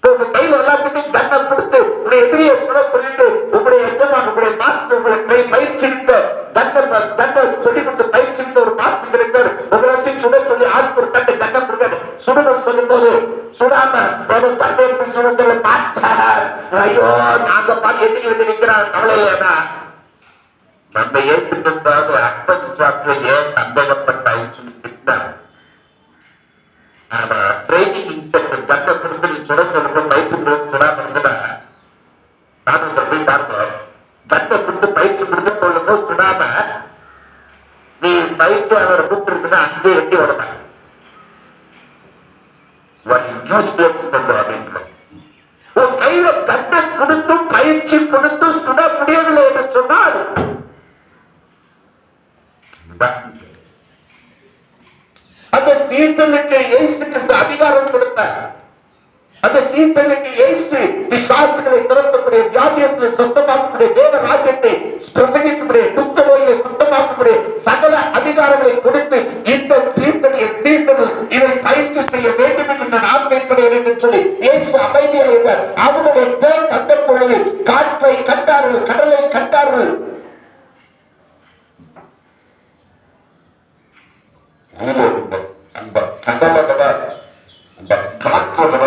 A: உங்க கையில எல்லாத்துக்கும் தண்டம் கொடுத்து உங்களுடைய எதிரியை சுட சொல்லிட்டு உங்களுடைய எஜமான் உங்களுடைய மாஸ்டர் உங்களை பயிற்சித்த தண்டம் சொல்லி கொடுத்து பயிற்சித்த ஒரு மாஸ்டர் இருந்தார். உங்களை வச்சு சுட சொல்லி ஆளுக்கு ஒரு தண்டம் கொடுக்க சுடணும் சொல்லும் போது சுடாம ஒரு தண்டை சுடுறது மாஸ்டர் ஐயோ நாங்க பார்த்து எதிரி வந்து நிக்கிறான் கவலை இல்லையா? நம்ம இயேசு கிறிஸ்துவாக அற்ப விசுவாசத்துல ஏன் சந்தேகப்பட்டாயின்னு திட்டார். ஆனா ட்ரைனிங் இன்ஸ்ட்ரக்டர் கண்ணை கொடுத்து நீ சுடங்க பயிற்சி சுடாம இருந்தா நானும் போய் பாருங்க. கண்ணை கொடுத்து பயிற்சி கொடுத்து சொல்லுங்க சுடாம நீ பயிற்சி அவரை கூப்பிட்டு இருக்குன்னா அங்கே வெட்டி விடலாம். உன் கையில கண்ணை கொடுத்தும் பயிற்சி கொடுத்து சுட முடியவில்லை என்று சொன்னால் அந்த சீசனுக்கு இயேசு கிறிஸ்து அதிகாரம் கொடுத்தார். அந்த சீசனுக்கு இயேசு பிசாசுகளை துரத்தக்கூடிய, வியாதியஸ்களை சுத்தமாக்கக்கூடிய, தேவ ராஜ்யத்தை பிரசங்கிக்கக்கூடிய, குஷ்டநோயை சுத்தமாக்கக்கூடிய சகல அதிகாரங்களை கொடுத்து இந்த சீசனில் இதை பயிற்சி செய்ய வேண்டும் என்று இருக்கிறேன் என்று சொல்லி இயேசு அமைதியாக இருந்தார். அவருடைய டேர்ன் வந்த பொழுது காற்றை கண்டார்கள், கடலை கண்டார்கள். அந்த கடலை விட அந்த காற்றை விட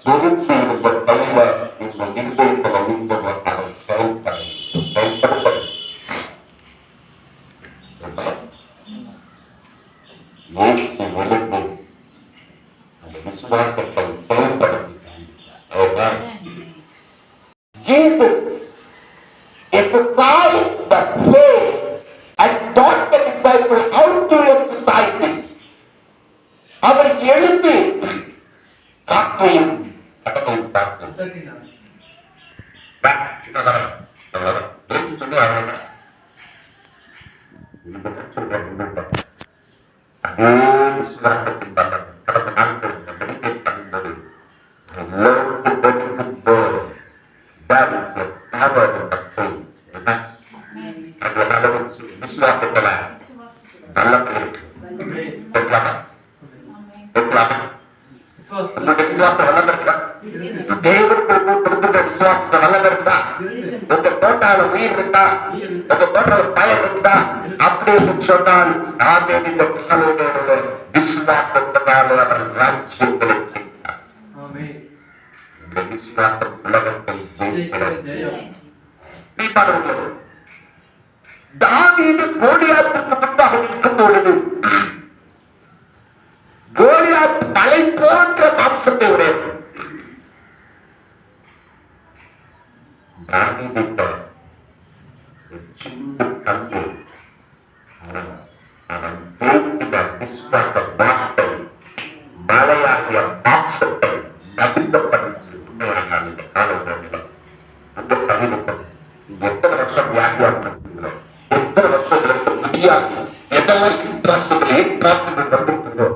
A: பெருசு இருந்த கையில இந்த இருதயத்தில் இருந்தது. அதை செயல்படுத்த இயேசு எழுந்து அந்த விசுவாசத்தை செயல்படுத்தினார். Jesus exercised the faith and taught the disciples how to exercise it. அவர் எழுந்து காற்றையும் கடலையும் பார்த்தார். அதே விசுவாசத்தின் பலன் கடந்த நாட்கள் நம்பிக்கை தந்தது. விசுவாசத்துல நல்ல இருக்கு. பேசலாமா? பேசலாமா? விசுவாசம் வளர்ந்து இருக்கா? தேவனுக்கு கொடுத்துட்ட விசுவாசத்தை வளர்ந்து இருக்கா? உங்க தோட்டால உயிர் இருக்கா? உங்க தோட்டால பயன் இருக்கா? அப்படின்னு சொன்னால் நாமே இந்த காலையில விசுவாசத்தினால அவர் ராஜ்யங்களை செய்தார். இந்த விசுவாசம் உலகத்தை ஜெயிக்கிறது. தாவீது கோலியாத்துக்கு முன்பாக நிற்கும் பொழுது கோலியாத் மலை போன்ற மாம்சத்தை உடையது. தாவீது சின்ன கல்வி அவன் பேசின விசுவாச வார்த்தை மலையாகிய மாம்சத்தை நபிக்கப்படுத்தி உண்மையாக அந்த காலத்தில் அந்த சமீபத்தில் எத்தனை வருஷம் வியாதியாக நடத்துகிறோம், எத்தனை வருஷங்களுக்கு முடியாது எதெல்லாம் இன்ட்ராசிபிள் வந்திருக்கிறதோ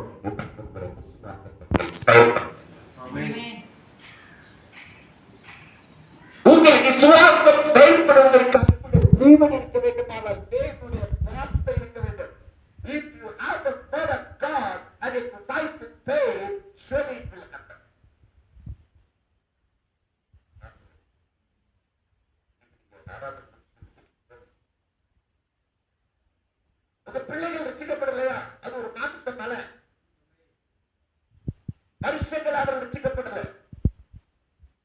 A: உங்கள் விசுவாசம் செயல்படுவதற்கு ஜீவன் இருக்க வேண்டுமானால் தேவனுடைய வார்த்தை இருக்க வேண்டும். If you have the word of God and exercise the faith, surely it will happen. உங்க பிள்ளைகள் ரசிக்கப்படலையா? அது ஒரு மாமிச மலை. வருஷங்கள் அவர் ரசிக்கப்படல.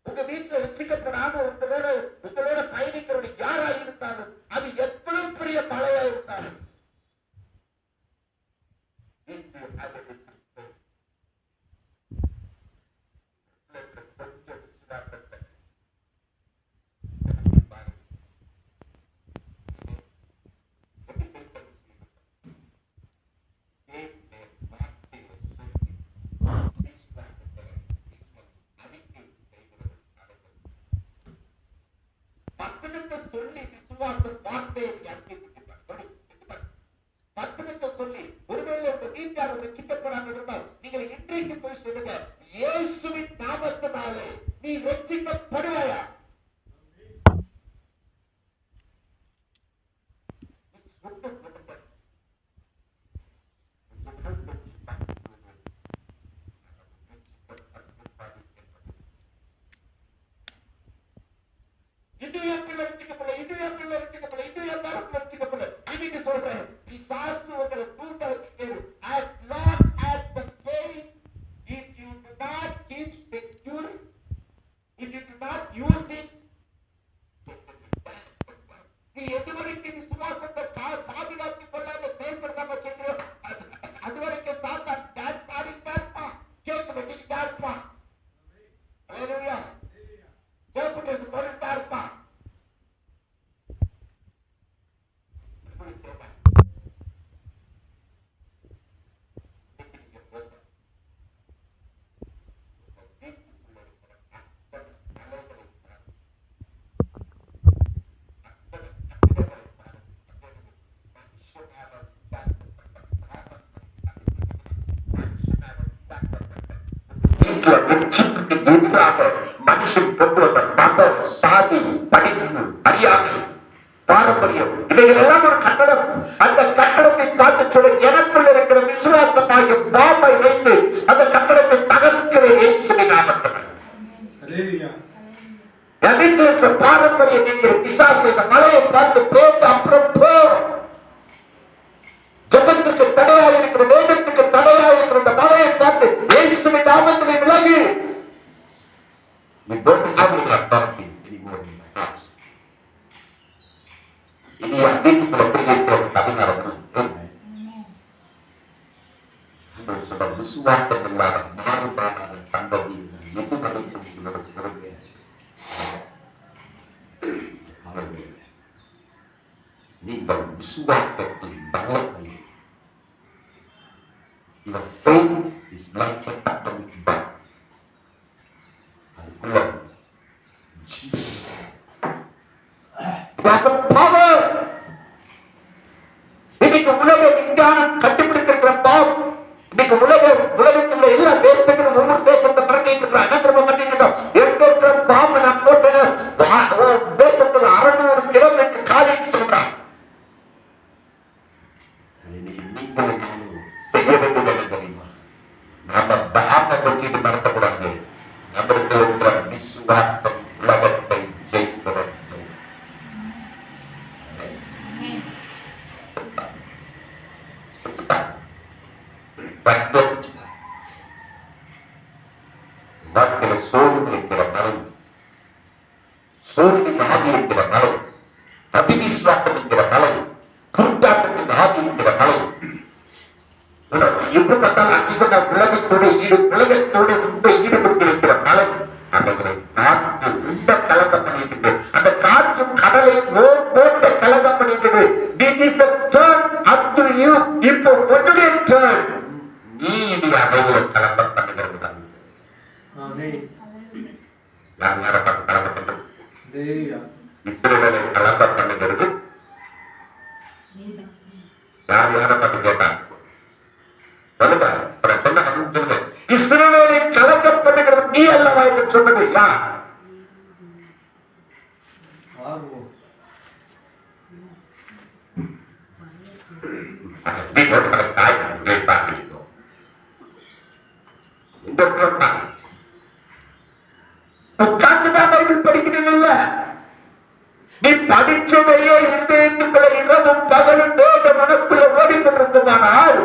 A: உங்க வீட்டுல ரசிக்கப்படாம உங்களோட பயணிக்கிறவங்க யாரா இருந்தாலும் அது எவ்வளவு பெரிய மலையா இருந்தாலும் சொல்லி விசுவாசம் வார்த்தையை வசனத்தை சொல்லி ஒருவேளை உங்க வீட்டார் ரட்சிக்கப்படாமல் இருந்தால் நீங்கள் இன்றைக்கு போய் சொல்லுங்க, இயேசுவின் நாமத்தினாலே நீ ரட்சிக்கப்படுவாயா? மனுஷன் கொண்டு வந்த மதம், சாதி, படிப்பு, அறியாமை, பாரம்பரியம் இவைகள் எல்லாம் ஒரு கட்டடம். அந்த கட்டடத்தை காட்டு சொல்ல எனக்குள்ள இருக்கிற விசுவாசமாகிய பாம்பை வைத்து அந்த கட்டடத்தை தகர்க்கிற இயேசுவின் நாமத்தில் இருக்கிற பாரம்பரியம் என்கிற பிசாசு இந்த மலையை பார்த்து பேச அப்புறம் போ. ஜபத்துக்கு தடையாக இருக்கிற, வேதத்துக்கு தடையாக இருக்கிற இந்த மலையை பார்த்து இயேசுவின் நாமத்திலே விலகு. You don't have any authority anymore in my house. இனி என் வீட்டுக்குள்ள பிரவேசிக்க தகுந்தார்கள். சொல்ற விசுவாசம் இல்லாத மாறுபாடான சந்ததி எதுவரைக்கும் உங்களோட திறமையா நீங்கள் விசுவாசத்தின் பலத்தை your faith is like an atomic bomb. அதுக்குள்ள it has a power. இன்னைக்கு உலக விஞ்ஞானம் கண்டுபிடித்திருக்கிற பாம், இன்னைக்கு உலகத்தில் எல்லா தேசங்களும் ஒவ்வொரு தேசத்தை பிறக்கிட்டு அனந்திரம பண்ணிக்கிட்டோம். எங்க இருக்கிற பாம்பு நான் போட்டேன் தேசத்துல 600 கிலோமீட்டர் காலின்னு சொல்றான். செய்ய வேண்டியது தெரியுமா? நாம பாம்பை வச்சுட்டு நடத்தக்கூடாது. நம்மளுக்கு இருக்கிற விசுவாசம் உலகத்தை ஜெயிக்கிற வாழ்க்கையில சோர்வு என்கிற மரம், சோர்வின் ஆவி என்கிற மரம், அபிவிசுவாசம் என்கிற மலம், குருட்டாட்டத்தின் ஆவி என்கிற மலம், எப்ப பார்த்தாலும் அதிக உலகத்தோடு ரொம்ப ஈடுபட்டிருக்கிற மலம், அவைகளை காற்று ரொம்ப கலக்கம் பண்ணிட்டு, அந்த காற்றும் கடலை போட்ட கலக்கம் பண்ணிட்டு, இப்போ ஒன்றுமே நீ இனி அவைகளை கலக்கம் பண்ணுகிறது தான். யார் யாரை பார்த்து கலக்கம் பண்றது? இஸ்ரவேலை கலக்கம் பண்ணுகிறது யார் யாரை பார்த்து கேட்டாங்க? சொல்லுங்க, சொன்ன சொல்லுங்க. இஸ்ரவேலை கலக்கம் பண்ணுகிறது நீ அல்லவா என்று சொன்னது யார்? உட்கார்ந்துதான் பைபிள் படிக்கிறீங்கல்ல, நீ படிச்சதையே இருந்துக்குள்ள இரவும் பகலும் வேத மனக்குள்ள ஓடிக்கொண்டிருந்ததானால்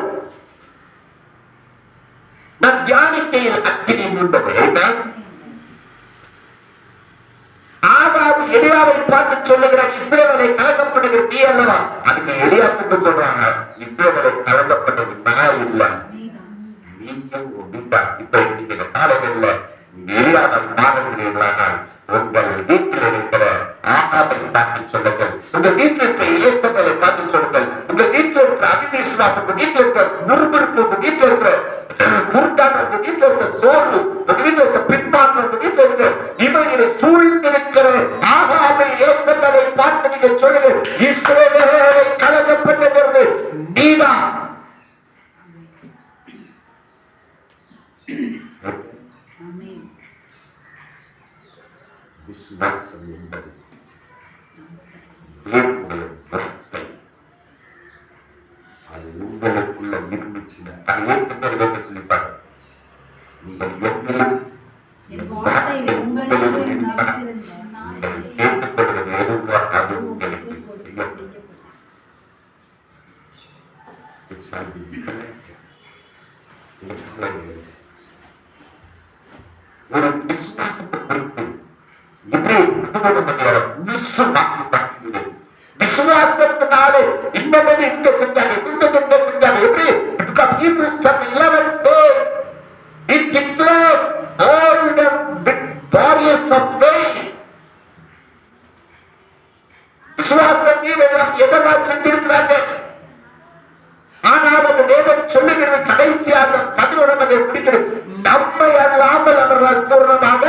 A: நான் தியானிக்கையில் அக்கினி உண்டது. ஆகாது எலியாவை பார்த்து சொல்லுகிறார், இஸ்ரவேலை கலக்கப்படுகிற நீ அல்லவா? அதுக்கு எலியாவுக்கு சொல்றாங்க, இஸ்ரவேலை கலக்கப்பட்டது நான் இல்ல, நீங்கள் ஒன்றுதான். இப்ப இன்னைக்கு காலங்களில் எலியாவை மாறுகிறீர்களானால் உங்கள் வீட்டில் இருக்கிற ஆகாபை பார்த்து சொல்லுங்கள், உங்க வீட்டில் இருக்கிற இயேசுவை பார்த்து சொல்லுங்கள், உங்க வீட்டில் இருக்கிற அபிவிசுவாசம், உங்க வீட்டில் இருக்கிற முறுமுறுப்பு, உங்க வீட்டில் இருக்கிற குருட்டான, உங்க வீட்டில் இருக்கிற சோறு, உங்க வீட்டில் இருக்கிற பின்மாற்றம், உங்க வீட்டில் இருக்கிற இவைகளை சூழ்ந்திருக்கிற ஆகாபை இயேசுவை பார்த்து நீங்க சொல்லுங்க, இஸ்ரவேலை கலக்கப்பட்டது நீதான். விசுவாசம் என்பது தேவனுடைய வார்த்தை. அது உங்களுக்குள்ள இருந்துச்சுன்னா அதே சந்தர்ப்பத்தை சொல்லிப்பாரு, நீங்கள் எங்கிலும் கேட்டுக்கொள்வது எதுவோ அது உங்களுக்கு செய்யப்படும். ஒரு விசுவாசத்தை பொறுத்து விசுவாசத்தினாலே இன்னது இங்க செஞ்சாங்க, இன்னது இங்க செஞ்சாங்க. எப்படி? Hebrews chapter 11 says it declares all the victorious of faith. விசுவாசம் எதெல்லாம் செஞ்சிருக்கிறாங்க. ஆனால் அந்த வேதம் சொல்லுகிறது கடைசியாக 11 பிடிக்கிறது, நம்மை அல்லாமல் அவர்கள் பூர்ணமாக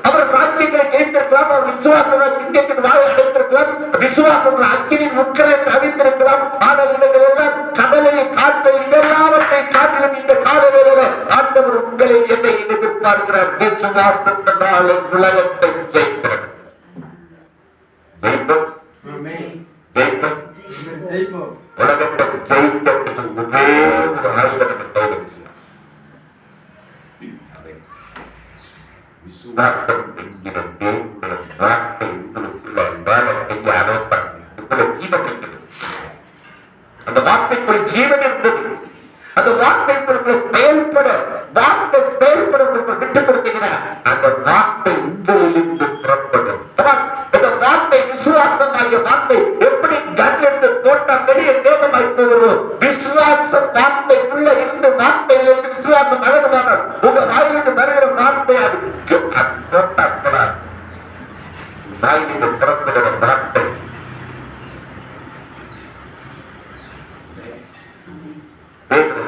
A: அவர் ராஜ்யங்களை ஜெயித்திருக்கலாம், அவர் விசுவாசம் சிங்கத்தின் வாழை அடைத்திருக்கலாம், விசுவாசம் அக்கினின் முட்களை தவித்திருக்கலாம். ஆனால் இவர்கள் எல்லாம் கடலை காற்றை இதெல்லாவற்றை காட்டிலும் இந்த காலவேளையில ஆண்டவர் உங்களை என்னை எதிர்பார்க்கிறார். விசுவாசத்தினாலே உலகத்தை ஜெயிக்கிறது. ஜெயிப்போம், ஜெயிப்போம், ஜெயிப்போம். உலகத்தை ஜெயிக்கிறதுக்கு ஒரே ஒரு ஆயுதம் கையில் விசுவாசம். விசுவாசம் என்கிற தேவனுடைய வார்த்தை உங்களுக்குள்ள வேலை செய்ய ஆரம்பிப்பாங்க. அதுக்குள்ள ஜீவன் இருக்குது. அந்த வார்த்தைக்குள் ஜீவன் இருந்தது. அந்த வார்த்தை உங்களுக்கு செயல்பட, வார்த்தை செயல்பட உங்களுக்கு விட்டு கொடுத்தீங்கன்னா அந்த வார்த்தை உங்களிலிருந்து புறப்படும். அந்த வார்த்தை விசுவாசமாகிய வார்த்தை எப்படி கண் என்று தோட்டம் வெளியே தேவமாய் போகிறோம். விசுவாச வார்த்தைக்குள்ள இருந்து வார்த்தையிலிருந்து விசுவாசம் அழகுவான உங்க வாயிலிருந்து வருகிற வார்த்தை அது தோட்டம் வாயிலிருந்து புறப்படுகிற வார்த்தை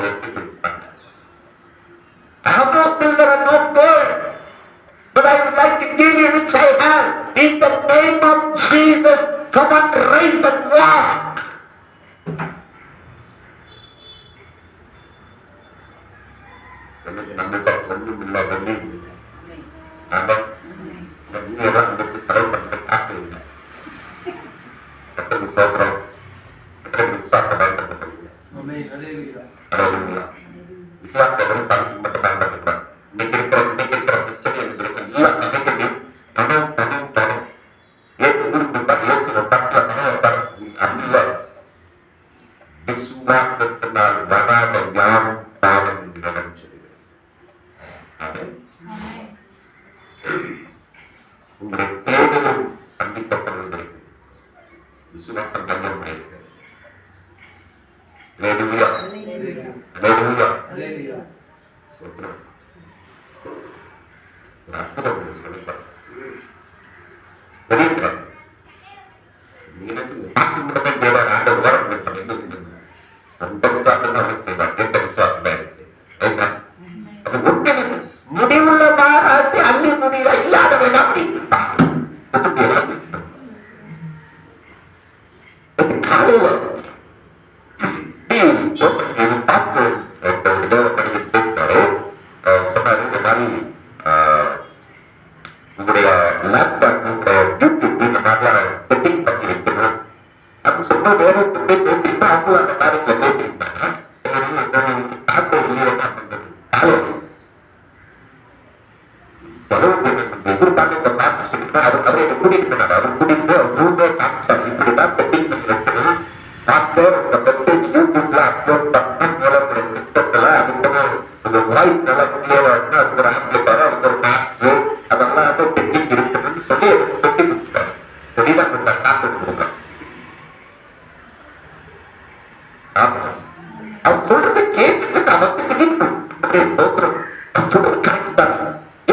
A: exercise பண்ண. I have no silver and no gold, but I would like to give you which I have. In the name of Jesus, come and rise and walk. நம்மகிட்ட ஒன்றும் இல்லாத செலவு பண்ற காசு இல்லை. எத்தனை சோத்திரம், எத்தனை விசுவாசம் பயன்படுத்த விசுவாசம் பணத்துக்கு மட்டும் பயன்படுத்துகிறார். இன்னைக்கு இருக்கிற பிரச்சனை எல்லா சமயத்தையும் பணம் பணம் பணம் ஏசு கொடுத்துட்டா இயேசு பக்ஸ்ல பணம் வைப்பார். அல்ல, விசுவாசத்தினால் வராத யாரும் பாவம் நினைச்சது. உங்களுடைய தேவையும் சந்திக்கப்படுவதற்கு விசுவாசம் மையம் கிடையாது. Hallelujah. Hallelujah. Hallelujah. Sotram. அற்புதம் சொல்லுங்கள். தெரியுங்கள். நீங்க பாசி மட்டும் தேவை ஆண்டவர் வர பண்ணிட்டு அந்த விசுவாசம் தான் செய்வார். எந்த விசுவாசம் தான் செய்வார். அது ஒன்றை முடிவுள்ள மாறாசி அள்ளி முடிவா இல்லாதவன் அப்படி காலையில உங்களுடைய லேப்டாப் யூடியூப் இந்த மாதிரிலாம் செட்டிங் பண்ணி வைக்கணும் அப்படின்னு சொன்னா வேற பேசிட்டு அவங்க அந்த காரியத்துல பேசியிருந்தாங்க. சரி காசு என்ன பண்றது செலவு எதிர்பார்க்க இந்த காசு சொல்லிட்டு அவர் என்ன கூட்டிட்டு போனாரு. அவர் கூட்டிட்டு ரூமே காமிச்சாரு. இப்படிதான் செட்டிங் பண்ணி வைக்கணும். டாக்டர் இந்த மெசேஜ் யூடியூப்ல அப்லோட் பண்ண மூலமுறை சிஸ்டத்துல அதுக்கு உங்க வாய்ஸ் நல்லா கிளியரா இருக்கு. அதுக்கு ஒரு ஆம்பிளிஃபயர், அதுக்கு ஒரு மாஸ்டர், அதெல்லாம் வந்து செட்டிங் இருக்குன்னு சொல்லி எனக்கு சொல்லி கொடுத்தாரு. சரிதான் கொடுத்தாரு. காசு கொடுங்க. ஆமா, அவர் சொல்றது கேட்டு நமக்கு சோத்திரம் சொல்றது கரெக்ட் தான்.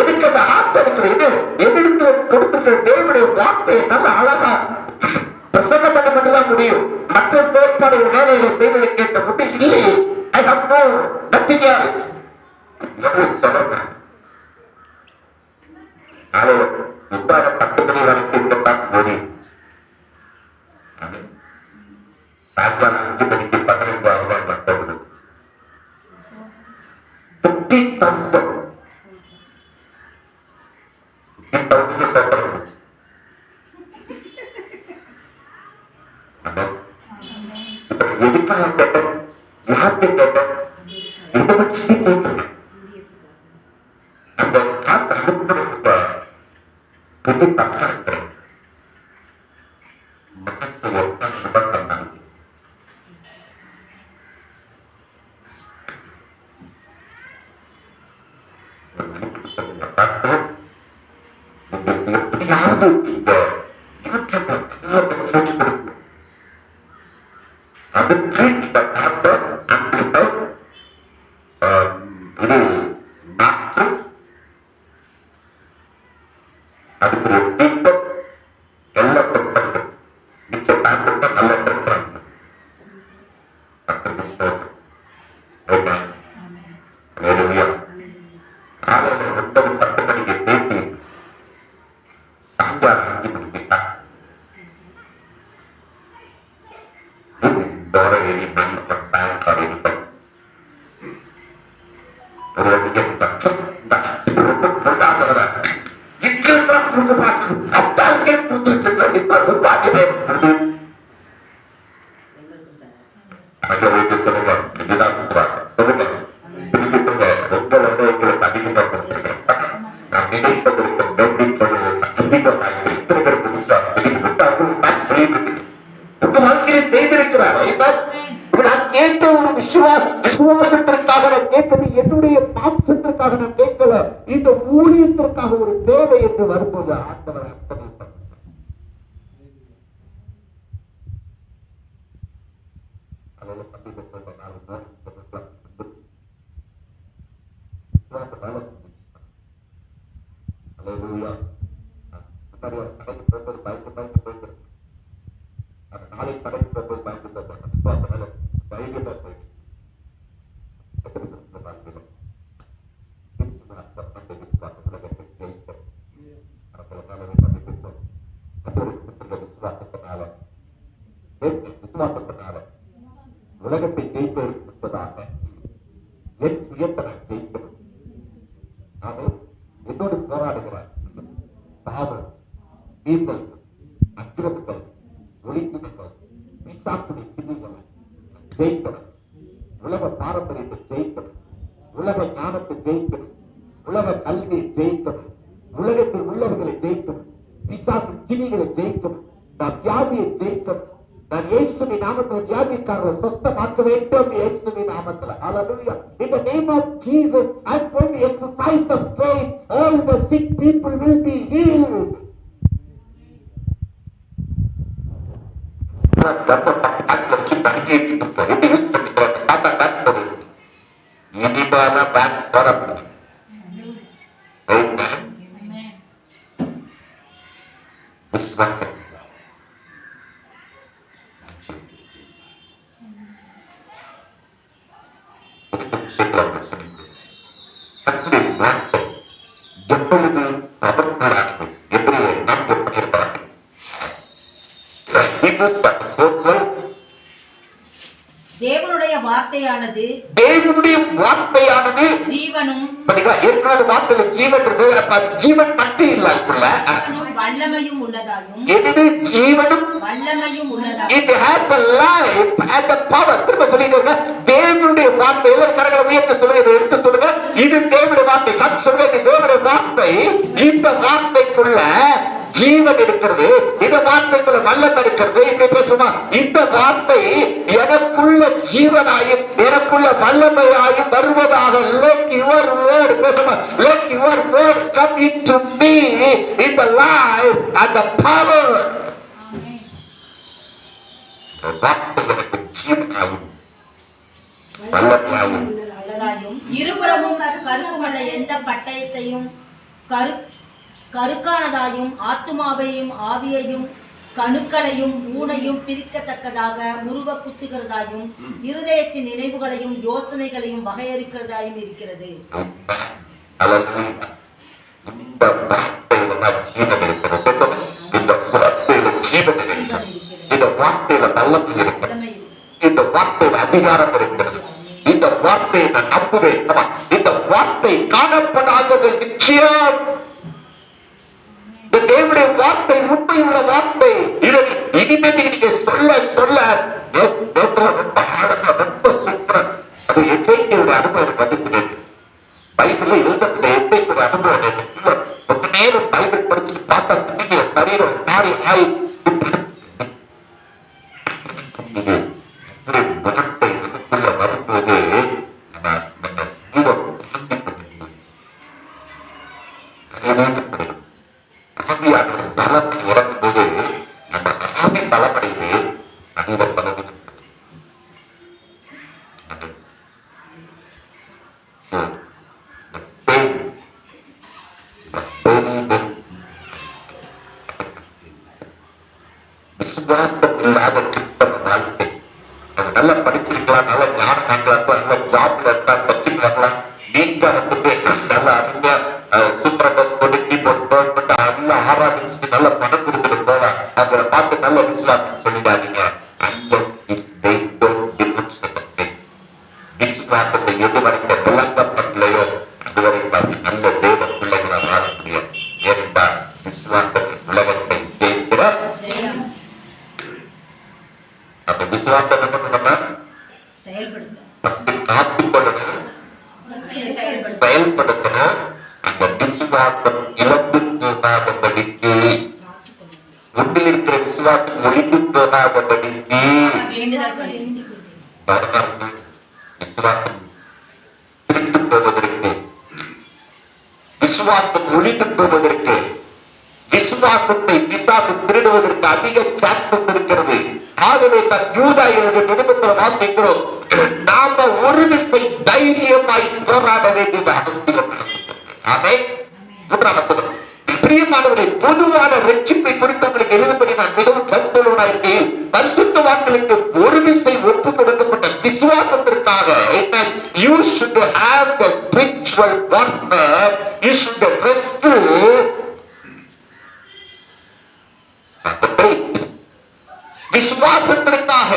A: எனக்கு அந்த ஆசை இருக்கிறது எதிர்த்து கொடுத்துட்டு தேவனுடைய வார்த்தை நல்ல அழகா பிரசங்கம் பண்ண மட்டும்தான் முடியும். மற்ற கோட்பாடு வேலையை செய்வதை கேட்ட முட்டி இல்லை. I have no nothing else. சொல்லணும். உட்கார 10 மணி வரைக்கும் இந்த பார்க்க முடியும். சாயங்காலம் 5 மணிக்கு 15,000 ரூபாய் மட்டும் 50,000 சோப்பரம் இருந்துச்சு. இப்ப எதுக்காக கேட்டேன், யாருக்கு கேட்டேன், இதை வச்சு கேட்கல. அந்த காசு அனுப்புறதுக்கு புது பக்கம் இருக்கிறேன். மனசு ஒருத்தன் ரூபாய் சொன்னாங்க. சொல்லுங்க பாஸ்டர், உங்களுக்கு எப்படியாவது இந்த யூடியூப்ல மெசேஜ் கொடுக்கணும். அதுக்கு இந்த காசை ஆம்பிளிஃபை இது மாற்று, அதுக்கு ஒரு ஸ்பீக்கர் எல்லாம் செட் பண்ணுறது. மிச்ச காசு தான் நல்ல பேசுறாங்க. காலையில 9-10 மணிக்கு பேசி சாயங்காலம் 5 மணிக்கு காசு already money from bank or anything. ஒரு டிக்கெட் பச்சை போட்டாங்க. இங்கெல்லாம் புது பாட்டு அத்தாக்கே புது டிக்கெட் பாட்டுமே அங்க வீட்டு சொல்லுங்க. இதுதான் விசுவாசம். சொல்லுங்க திருப்பி சொல்லுங்க. ரொம்ப வந்து எங்களுக்கு அதிகமாக கொடுத்துருக்கேன். நாம் நினைப்பதற்கு நம்பிக்கைகள் அதிகமாக இருக்கிற புதுசா உங்க வாழ்க்கையை செய்திருக்கிறார். நான் கேட்ட ஒரு விசுவாசத்திற்காக நான் கேட்பது என்னுடைய பாசத்திற்காக நான் கேட்கல, இந்த ஊழியத்திற்காக ஒரு தேவை என்று வரும்போது ஆண்டவர் அர்த்தம் நாளை கடைக்கு போகும்போது பயந்து தைரியமா போயிட்டு விசுவாசத்தினால உலகத்தை ஜெயிப்பது என்பதாக என் சுயத்தை நான் ஜெயிக்கணும். நானும் என்னோடு போராடுகிறார் பாவம், தீர்த்தல், அக்கிரமங்கள், ஒளிக்குணங்கள், பிசாசுடைய பிரிவுகளை ஜெயிக்கணும். உலக பாரம்பரியத்தை ஜெயிக்கணும், உலக ஞானத்தை ஜெயிக்கணும், உலக கல்வியை ஜெயிக்கணும், உலகத்தில் உள்ளவர்களை ஜெயிக்கணும், பிசாசு கிணிகளை ஜெயிக்கணும், நான் வியாதியை ஜெயிக்கணும். நான் இயேசுவின் நாமத்தில் வியாதிக்காரரை சொந்தமாக்க வேண்டும். இயேசுவின் நாமத்தில் ஹல்லேலூயா. In the name of Jesus, I'm going to exercise the faith. All the sick people will be healed.
B: தேவனுடைய வார்த்தையானது ஜீவனும்
A: வார்த்தையில ஜீவன் இருக்கு. ஜீவன் மட்டும் இல்ல,
B: வல்லமையும் உள்ளதாயும்
A: ஜீவனும்
B: வல்லமையும் உள்ளதாயும்
A: it has a life and a power. திரும்ப சொல்லிடுங்க, தேவனுடைய வார்த்தை. கரங்களை உயர்த்த சொல்லுங்க, எடுத்து சொல்லுங்க, இது தேவனுடைய வார்த்தை. நான் சொல்றது தேவனுடைய வார்த்தை. இந்த வார்த்தைக்குள்ள ஜீவன் இருக்கிறது, இந்த வார்த்தைக்குள்ள வல்லமை இருக்கிறது. இப்படி பேசுமா, இந்த வார்த்தை எனக்குள்ள ஜீவனாயும் எனக்குள்ள வல்லமையாயும் வருவதாக. Let your word, பேசுமா, let your word come into me in the life and the power.
B: இருபுறமும் கருக்குமல்ல எந்த பட்டயத்தையும் கருக்கானதாயும் ஆத்துமாவையும் ஆவியையும் கணுக்களையும் ஊனையும் பிரிக்கத்தக்கதாக உருவ குத்துகிறதாயும் இருதயத்தின் நினைவுகளையும் யோசனைகளையும் வகையறுக்கிறதாயும் இருக்கிறது.
A: இந்த வார்த்தையில நல்லது இருக்கிறது, இந்த வார்த்தையில அதிகாரம் இருக்கிறது, இந்த வார்த்தையை நான் நம்புவேன். இந்த வார்த்தை காணப்படாதது நிச்சயம். தேவனுடைய வார்த்தை உண்மையுள்ள வார்த்தை. இதை இனிமேல் நீங்க சொல்ல சொல்ல ரொம்ப சூப்பர். அது எஸ்ஐக்கியோட அனுபவம் வந்துச்சு. பைபிள்ல இருந்த எஸ்ஐக்கியோட அனுபவம் ரொம்ப நேரம் பைபிள் படிச்சுட்டு பார்த்தா நீங்க சரீரம் மாறி ஆயி வரும்போது பலம் இறங்கும்போது நம்ம ஆவி பலமடைந்து சரீரம் பலது. விசுவாசம் இல்லாத கிறிஸ்தவ வாழ்க்கை. அவங்க நல்லா படிச்சிருக்கலாம், நல்ல ஞானம் வாங்கலாம், நல்ல ஜாப்ல இருக்கலாம், வச்சுக்கலாம். நீங்க வந்துட்டு நல்லா அருமையா சூப்பர் பஸ் போட்டு கீபோர்ட் நல்லா ஆராதிச்சுட்டு நல்ல பணம் கொடுத்துட்டு போவாங்க. அவங்களை பார்த்து நல்ல விசுவாசம் சொல்லிடாதீங்க. விசுவாசத்தை எதுவரைக்கும் விளக்கப்படலையோ அதுவரைக்கும் நல்ல தேவ பிள்ளைகளை வாழ முடியும். ஏனென்றால் விசுவாசத்தை உலகத்தை ஜெயிக்கிற அந்த விசுவாசம் என்ன பண்ணணும், காத்துக்கொள்ளணும், செயல்படுத்தணும். அந்த விசுவாசம் இழந்து போகாதபடிக்கு, உன்னில் இருக்கிற விசுவாசம் ஒளிந்து போகாதபடிக்கு, விசுவாசம் திருட்டு போவதற்கு, விசுவாசம் ஒளிந்து போவதற்கு, விசுவாசத்தை பிசாசு திருடுவதற்கு அதிக சான்சஸ் இருக்கிறது. ஆகவே தான் யூதா எழுதிய நிருபத்தில் வாசிக்கிறோம், நாம ஒரு விசை தைரியமாய் போராட வேண்டிய அவசியம். ஆமென். மூன்றாம் வசனம். பிரியமானவர்களே, பொதுவான ரட்சிப்பை குறித்து உங்களுக்கு எழுதும்படி நான் மிகவும் கருத்துள்ளவனாக இருக்கேன். பரிசுத்தவான்களுக்கு ஒரு விசை ஒப்பு கொடுக்கப்பட்ட விசுவாசத்திற்காக you should have the spiritual warfare, you should wrestle விசுவாசத்திற்காக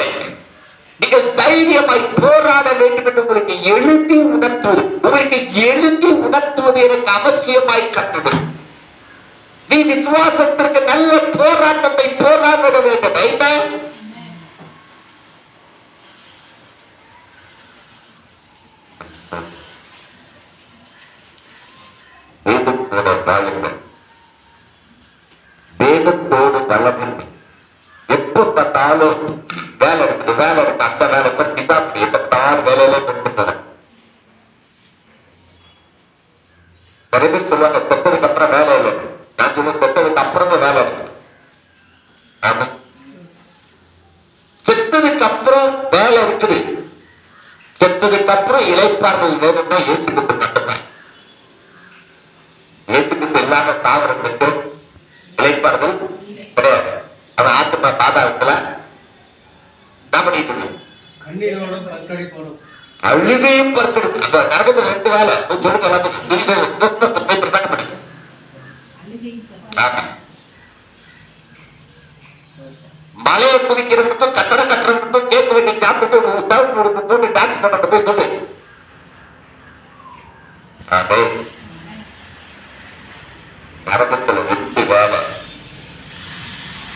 A: நீங்கள் தைரியமாய் போராட வேண்டும் என்று உங்களுக்கு எழுதி உணர்த்துவது எனக்கு அவசியமாய் கண்டது. நீ விசுவாசத்திற்கு நல்ல போராட்டத்தை போராட வேண்டும். வேதத்தோடு பலமில்லை. எப்ப பார்த்தாலும் வேலை இருக்குது, அந்த வேலை எப்பத்தாறு வேலையில கொண்டு போறேன். நிறைய பேர் சொல்லுவாங்க செத்ததுக்கு அப்புறம் வேலை இல்லை. நான் சொல்லுவேன் செத்ததுக்கு அப்புறமும் வேலை இருக்கு. ஆமா, செத்ததுக்கு அப்புறம் வேலை இருக்குது. செத்ததுக்கு அப்புறம் இளைப்பாறுதல் வேணும்னா ஏசுக்கு மட்டும்தான். ஏசுக்கு இல்லாம சாவரத்துக்கு இளைப்பாறுதல் கிடையாது. அவன் ஆத்மா பாதாளத்துல அழுகையும் நரகத்துல 2 வேலை மலையை குதிக்கிறதுக்கும் கட்டடம் கட்டுறதுக்கும் கேட்க வேண்டிய சாப்பிட்டு டான்ஸ் பண்ண போய் சொல்லு. நரகத்துல 2 வேலை,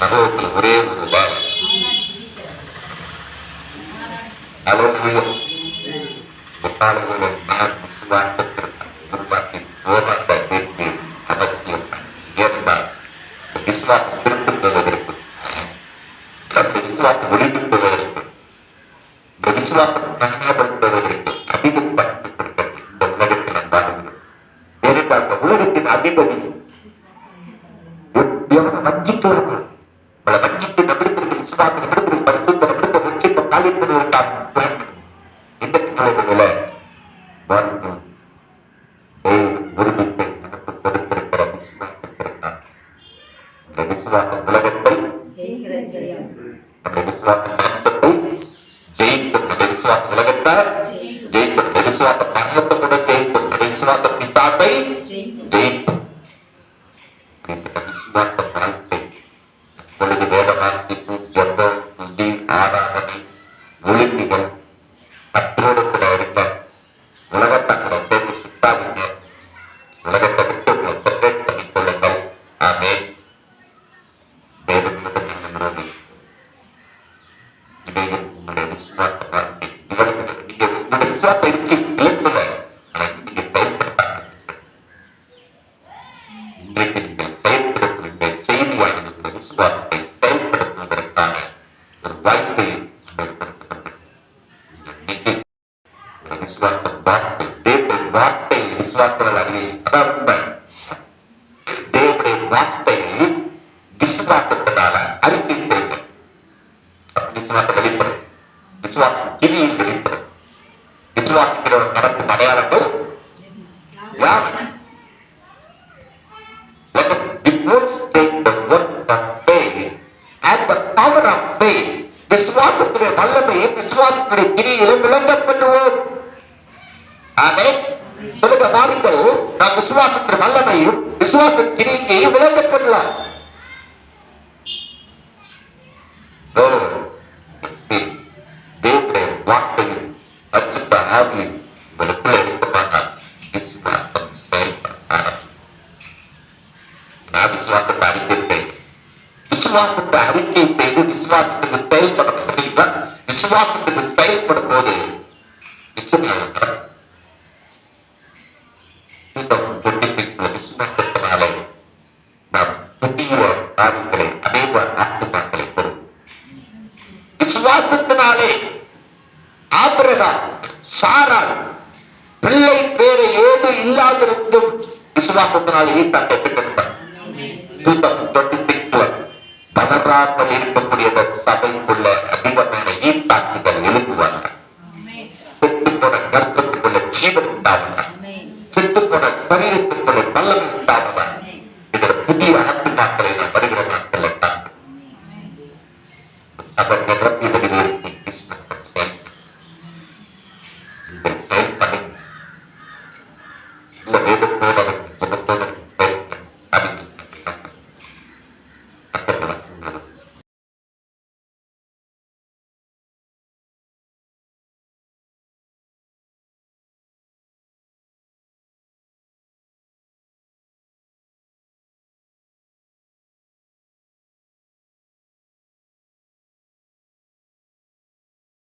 A: நரகத்துல ஒரே ஒரு வேலை. நான் விசுவாசத்திற்கு உருவாக்கி போராட்ட வேண்டிய அவசியம் ஏற்பார். விசுவாசம் திருட்டு போவதற்கு, அந்த விசுவாசம் ஒளிந்து போவதற்கு, இந்த விசுவாசம் காணப்படுத்துவதற்கு அதிகம் பரிசுத்திருக்கிறது. இந்த உலகத்தில் நாம் வாழ்கிறோம். ஏனென்றால் இந்த உலகத்தின் அதிபதி வஞ்சித்து உங்களை வஞ்சித்து நம்பித்திருக்க விசுவாசம் நம்பித்திருக்க பரிசுத்த நம்பித்த வஞ்சிப்ப காலிப்பது இந்த நிலைமையில ஒரு விசை நமக்கு கொடுத்திருக்கிற விசுவாசத்திற்காக இந்த விசுவாசம் உலகத்தை நம்ம விசுவாச மாம்சத்தை ஜெயிக்கும். அந்த விசுவாச உலகத்தை ஜெயிக்கும். அந்த விசுவாச மரணத்தை கூட ஜெயிக்கும். அந்த விசுவாச பிசாசை ஜெயிக்கும். விசுவாச வாழ்க்கை பொழுது வேத வாசிப்பு, ஜெபம், துதி, ஆராதனை, ஒழுங்குகள் அத்தோடு கூட இருக்க உலகத்தை கூட சேர்த்து சுத்தாதீங்க. உலகத்தை விட்டு உங்களை செப்பரேட் பண்ணி கொள்ளுங்கள். ஆமென். உங்களுடைய விசுவாச வாழ்க்கை நீங்க உங்களுடைய விசுவாசம் இருக்கு இல்லைன்னு நீங்க செயல்படுத்தாங்க. இன்றைக்கு நீங்கள் செயல்படுத்துகின்ற செய்தியாக இந்த விசுவாசத்தை செயல்படுத்துவதற்கான ஒரு வாய்ப்பை விசுவாசம் வார்த்தை, தேவனுடைய வார்த்தை விசுவாசங்கள் அறிவை, அதான் உண்மை. தேவனுடைய வார்த்தையை விசுவாசத்தினால அறிக்கை செய்யுங்கள். விசுவாசம் வெளிப்படும். விசுவாசம் கிரியில் வெளிப்படும். விசுவாசத்தினோட நடக்கும் அடையாளங்கள் யார்? Let us demonstrate the work of faith and the power of faith. விசுவாசத்துடைய வல்லமையை விசுவாசத்துடைய கிரியில விளங்க பண்ணுவோம். ஆமென். சொல்லுங்க வாருங்கள், நாம் விசுவாசத்தின் வல்லமையும் விசுவாச கிரியை விளங்க பண்ணலாம். தேவனுடைய வார்த்தையில் அச்சுத்த ஆவி உங்களுக்குள்ள இருக்குமாக விசுவாசம் செயல்பட நான் விசுவாசத்தை அறிக்கை செய்வேன். விசுவாசத்தை அறிக்கை செய்து விசுவாசத்துக்கு செயல்பட விசுவாசத்துக்கு செயல்படும் போது நிச்சயமாக இந்த 2026 விசுவாசத்தினாலே நாம் புதிய காரியங்களை அநேக ஆத்துமாக்களை பெறும். விசுவாசத்தினாலே ஆபிரகாம் சாராள் பிள்ளை வேறு ஏது இல்லாதிருந்தும் விசுவாசத்தினால் ஈசாக்கை பெற்றிருந்தார். 2026 பதறாமல் இருக்கக்கூடிய சபைக்குள்ள அதிகமான ஈசாக்குகள் எழுப்புவார்கள். செத்து போன கர்ப்பத்துக்குள்ள ஜீவன் உண்டாவதால், செத்து போன சரீரத்துக்குள்ள வல்லமை உண்டாவதால், இதில் புதிய ஆத்துமாக்களை நாம் வருகிற நாட்களை தான் சபை நிரப்பியதிலிருந்து கிறிஸ்துமஸ் இந்த செயல்படும் இந்த வேதத்தோடு ஜபத்தோடு செயல்படும்